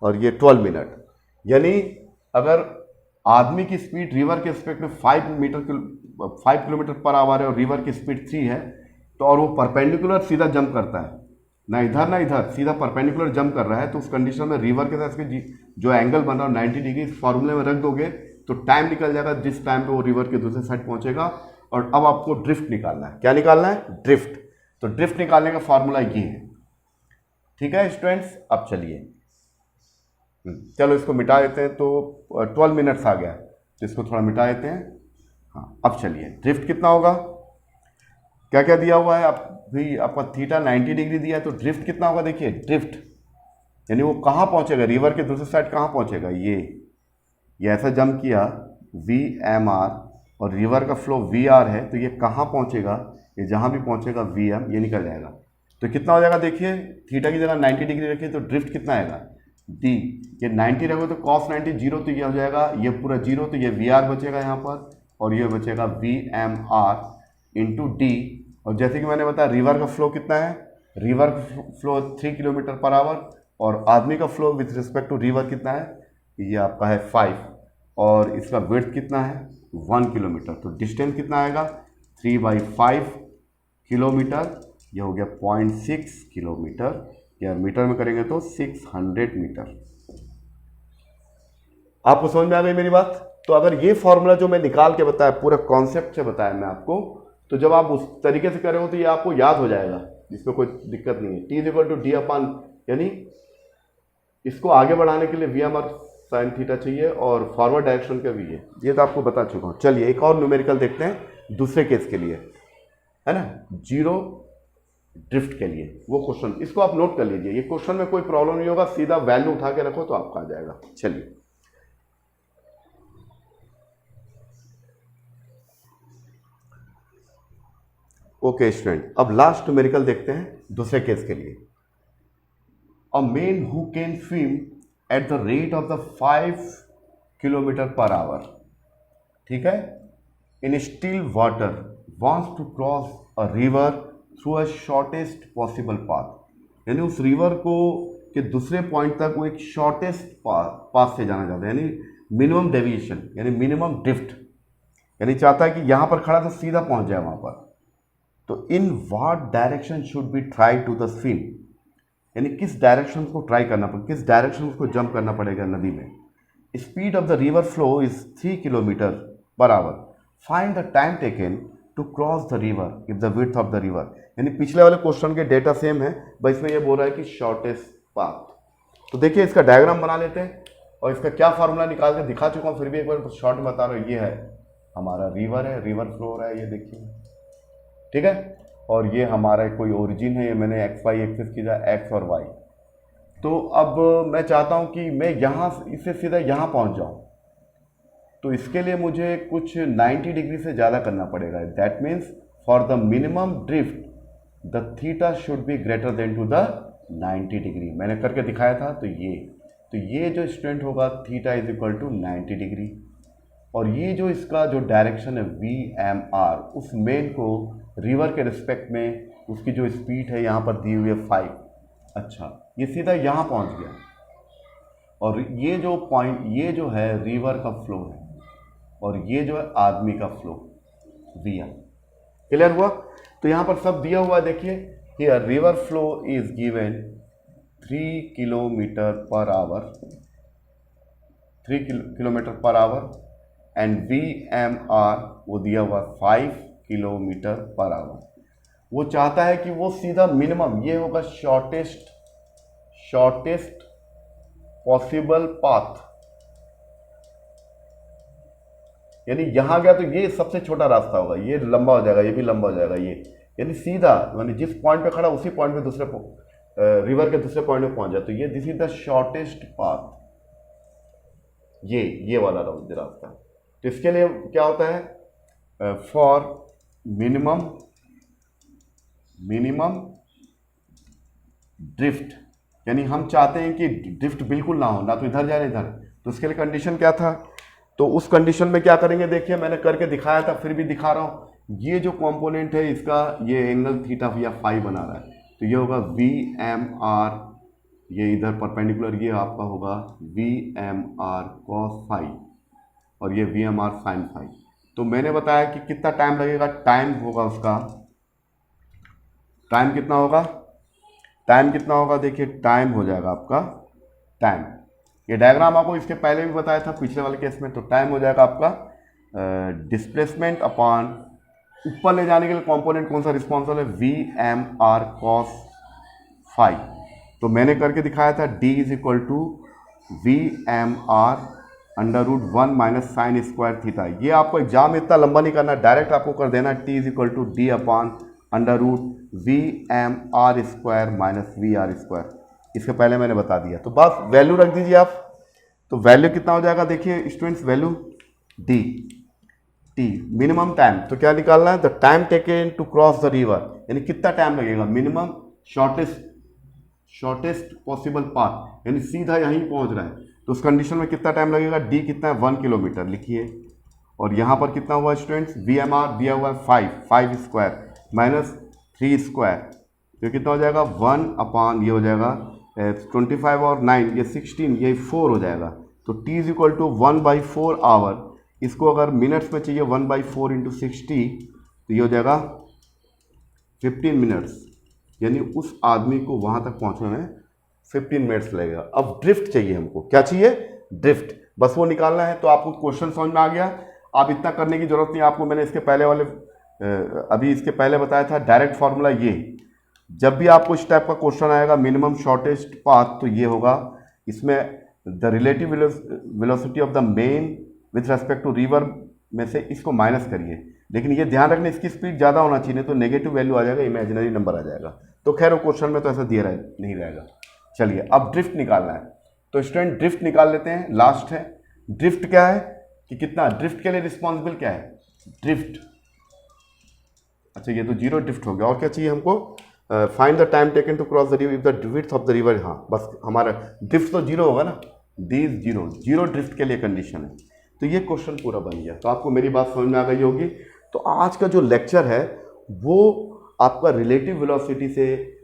और ये 12 मिनट। यानी अगर आदमी की स्पीड रिवर के रिस्पेक्ट में 5 किलोमीटर पर आवर है और रिवर की स्पीड 3 है, तो और वो परपेंडिकुलर सीधा जंप करता है, ना इधर ना इधर, सीधा परपेंडिकुलर जंप कर रहा है, तो उस कंडीशन में रिवर के साथ जो एंगल बन रहा है 90 डिग्री, इस फॉर्मूले में रख दोगे तो टाइम निकल जाएगा जिस टाइम पे वो रिवर के दूसरे साइड पहुंचेगा। और अब आपको ड्रिफ्ट निकालना है, क्या निकालना है, ड्रिफ्ट। तो ड्रिफ्ट निकालने का फॉर्मूला ये है, ठीक है स्टूडेंट्स। अब चलिए, चलो इसको मिटा देते हैं, तो 12 मिनट्स आ गया, तो इसको थोड़ा मिटा देते हैं। हाँ, अब चलिए, ड्रिफ्ट कितना होगा, क्या क्या दिया हुआ है, अभी आपका थीटा 90 डिग्री दिया है, तो ड्रिफ्ट कितना होगा, देखिए ड्रिफ्ट यानी वो कहाँ पहुँचेगा, रिवर के दूसरे साइड कहाँ पहुँचेगा, ये ऐसा जंप किया वी एम आर, और रिवर का फ्लो वी आर है, तो ये कहाँ पहुँचेगा, ये जहाँ भी पहुँचेगा वी एम, ये निकल जाएगा। तो कितना हो जाएगा, देखिए थीटा की जगह 90 डिग्री रखिए, तो ड्रिफ्ट कितना आएगा, डी, ये 90 रहेगा तो कॉस 90 जीरो, तो ये हो जाएगा ये पूरा जीरो, तो ये वी आर बचेगा यहाँ पर, और ये बचेगा V M R into D. और जैसे कि मैंने बताया रिवर का फ्लो कितना है, रिवर का फ्लो 3 किलोमीटर पर आवर, और आदमी का flow with respect to river कितना है, ये आपका है 5, और इसका विड्थ कितना है 1 किलोमीटर, तो डिस्टेंस कितना आएगा 3/5 किलोमीटर, ये हो गया 0.6 किलोमीटर, या मीटर में करेंगे तो 600 मीटर। आपको समझ में आ गई मेरी बात। तो अगर ये फॉर्मूला जो मैं निकाल के बताया, पूरा कॉन्सेप्ट से बताया मैं आपको, तो जब आप उस तरीके से करें तो ये आपको याद हो जाएगा, इसमें कोई दिक्कत नहीं है। T = D अपान, यानी इसको आगे बढ़ाने के लिए V M R sine theta चाहिए, और फॉरवर्ड डायरेक्शन का भी है, ये तो आपको बता चुका हूँ। चलिए एक और न्यूमेरिकल देखते हैं दूसरे केस के लिए, है ना, जीरो ड्रिफ्ट के लिए, वो क्वेश्चन इसको आप नोट कर लीजिए, ये क्वेश्चन में कोई प्रॉब्लम नहीं होगा, सीधा वैल्यू उठा के रखो तो आपका आ जाएगा। चलिए ओके स्टूडेंट, अब लास्ट न्यूमेरिकल देखते हैं दूसरे केस के लिए। A man who can swim at the rate of the 5 kilometre per hour, ठीक है, in still water wants to cross a river through a shortest possible path, यानी उस रिवर को के दूसरे पॉइंट तक वो एक शॉर्टेस्ट पाथ से जाना चाहता है, यानी मिनिमम डेविएशन, यानी मिनिमम ड्रिफ्ट, यानी चाहता है कि यहाँ पर खड़ा था सीधा पहुँच जाए वहाँ पर। तो in what direction should be try to the swim, यानी किस डायरेक्शन को ट्राई करना पड़ेगा, किस डायरेक्शन को जंप करना पड़ेगा नदी में। Speed of the river flow is 3 kilometre per hour, find the time taken to cross the river if the width of the river, यानी पिछले वाले क्वेश्चन के डेटा सेम है, बस इसमें ये बोल रहा है कि शॉर्टेस्ट पाथ। तो देखिए इसका डायग्राम बना लेते हैं, और इसका क्या फार्मूला निकाल के दिखा चुका हूँ, फिर भी एक बार शॉर्ट में बता रहा हूँ। ये है हमारा रिवर है, रिवर फ्लो हो रहा है, ये देखिए, ठीक है, और ये हमारा कोई ओरिजिन है, ये मैंने XY एक्सिस की एक्स और वाई, तो अब मैं चाहता हूँ कि मैं यहाँ इससे सीधा यहाँ पहुँच जाऊँ, तो इसके लिए मुझे कुछ 90 डिग्री से ज़्यादा करना पड़ेगा। That means for the minimum drift the theta should be greater than to the 90 degree. मैंने करके दिखाया था। तो ये जो स्टूडेंट होगा theta is equal to 90 degree, और ये जो इसका जो डायरेक्शन है VMR, उस मेन को रिवर के रिस्पेक्ट में उसकी जो स्पीड है यहाँ पर दी हुई है 5। अच्छा, ये सीधा यहाँ पहुँच गया, और ये जो पॉइंट, ये जो है रिवर का फ्लो है, और ये जो है आदमी का फ्लो VM। क्लियर हुआ? तो यहाँ पर सब दिया हुआ है। देखिए, here river flow is given 3 kilometre per our, 3 kilometre per our, and VMR वो दिया हुआ 5 किलोमीटर पर आवर। वो चाहता है कि वो सीधा मिनिमम, ये होगा शॉर्टेस्ट पॉसिबल पाथ, यानी यहां गया तो ये सबसे छोटा रास्ता होगा, ये लंबा हो जाएगा, ये भी लंबा हो जाएगा, ये यानी सीधा, यानी जिस पॉइंट पे खड़ा उसी पॉइंट पे दूसरे रिवर के दूसरे पॉइंट पे पहुंच जाए। तो ये this is the shortest path, ये वाला रास्ता। तो इसके लिए क्या होता है, फॉर मिनिमम ड्रिफ्ट, यानी हम चाहते हैं कि ड्रिफ्ट बिल्कुल ना हो, ना तो इधर जाए ना इधर। तो इसके लिए कंडीशन क्या था, तो उस कंडीशन में क्या करेंगे, देखिए मैंने करके दिखाया था, फिर भी दिखा रहा हूँ। ये जो कंपोनेंट है इसका, ये एंगल थीटा या फाई बना रहा है, तो ये होगा VMR, ये इधर परपेंडिकुलर, ये आपका होगा VMR cos फाई, और ये VMR sin फाई। तो मैंने बताया कि कितना टाइम लगेगा, टाइम होगा उसका, टाइम कितना होगा, देखिए टाइम हो जाएगा आपका, टाइम, ये डायग्राम आपको इसके पहले भी बताया था पिछले वाले केस में। तो टाइम हो जाएगा आपका डिस्प्लेसमेंट अपॉन, ऊपर ले जाने के लिए कंपोनेंट कौन सा रिस्पॉन्सिबल है, VMR cos फाई। तो मैंने करके दिखाया था D is equal to VMR √1 minus sine square theta. ये आपको एग्जाम में इतना लंबा नहीं करना, डायरेक्ट आपको कर देना T is equal to D upon √VMR square minus VR square. इसके पहले मैंने बता दिया, तो बस वैल्यू रख दीजिए आप। तो वैल्यू कितना हो जाएगा, देखिए students, value D, T minimum time, तो क्या निकालना है, the time taken to cross the river, यानी कितना टाइम लगेगा, मिनिमम शॉर्टेस्ट पॉसिबल पाथ, यानी सीधा यहीं पहुंच रहा है, तो उस कंडीशन में कितना टाइम लगेगा, D कितना है 1 किलोमीटर लिखिए, और यहाँ पर कितना हुआ स्टूडेंट्स, VMR दिया हुआ है 5 स्क्वायर माइनस 3 स्क्वायर, तो कितना हो जाएगा 1 अपॉन, ये हो जाएगा 25 और 9, ये 16, ये 4 हो जाएगा। तो T is equal to 1/4 hour, इसको अगर मिनट्स में चाहिए 1/4 इंटू 60, तो ये हो जाएगा 15 मिनट्स, यानी उस आदमी को वहाँ तक पहुँचने में 15 मिनट्स लगेगा। अब ड्रिफ्ट चाहिए हमको, क्या चाहिए, ड्रिफ्ट, बस वो निकालना है। तो आपको क्वेश्चन समझ में आ गया, आप इतना करने की जरूरत नहीं आपको। मैंने इसके पहले वाले अभी इसके पहले बताया था डायरेक्ट फार्मूला, ये जब भी आपको इस टाइप का क्वेश्चन आएगा मिनिमम शॉर्टेस्ट पाथ, तो ये होगा, इसमें the relative velocity of the main with respect to river में से इसको माइनस करिए, लेकिन ये ध्यान रखना इसकी स्पीड ज़्यादा होना चाहिए, तो नेगेटिव वैल्यू आ जाएगा, इमेजिनरी नंबर आ जाएगा। तो खैर वो क्वेश्चन में तो ऐसा दिया नहीं रहेगा। चलिए अब ड्रिफ्ट निकालना है, तो स्टूडेंट ड्रिफ्ट निकाल लेते हैं, लास्ट है। ड्रिफ्ट क्या है कि कितना, ड्रिफ्ट के लिए रिस्पॉन्सिबल क्या है, ड्रिफ्ट, अच्छा ये तो जीरो ड्रिफ्ट हो गया। और क्या चाहिए हमको, find the time taken to cross the river if the width of the river, हाँ बस हमारा ड्रिफ्ट तो जीरो होगा ना, डी इज जीरो ड्रिफ्ट के लिए कंडीशन है। तो ये क्वेश्चन पूरा बन गया। तो आपको मेरी बात समझ में आ गई होगी। तो आज का जो लेक्चर है वो आपका रिलेटिव वेलोसिटी से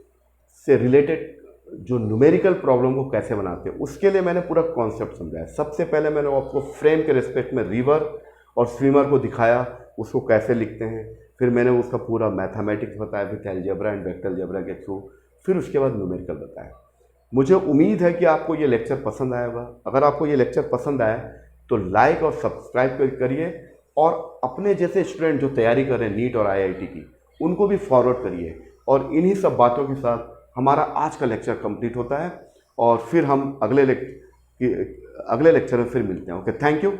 रिलेटेड जो न्यूमेरिकल प्रॉब्लम को कैसे बनाते हैं उसके लिए मैंने पूरा कॉन्सेप्ट समझाया। सबसे पहले मैंने आपको फ्रेम के रिस्पेक्ट में रिवर और स्विमर को दिखाया, उसको कैसे लिखते हैं, फिर मैंने उसका पूरा मैथमेटिक्स बताया with algebra and vector algebra के थ्रू, फिर उसके बाद न्यूमेरिकल बताया। मुझे उम्मीद है कि आपको ये लेक्चर पसंद आया होगा। अगर आपको ये लेक्चर पसंद आया तो लाइक और सब्सक्राइब करिए, और अपने जैसे स्टूडेंट जो तैयारी कर रहे हैं नीट और IIT की, उनको भी फॉरवर्ड करिए। और इन्हीं सब बातों के साथ हमारा आज का लेक्चर कंप्लीट होता है, और फिर हम अगले लेक्चर में फिर मिलते हैं। Okay, thank you.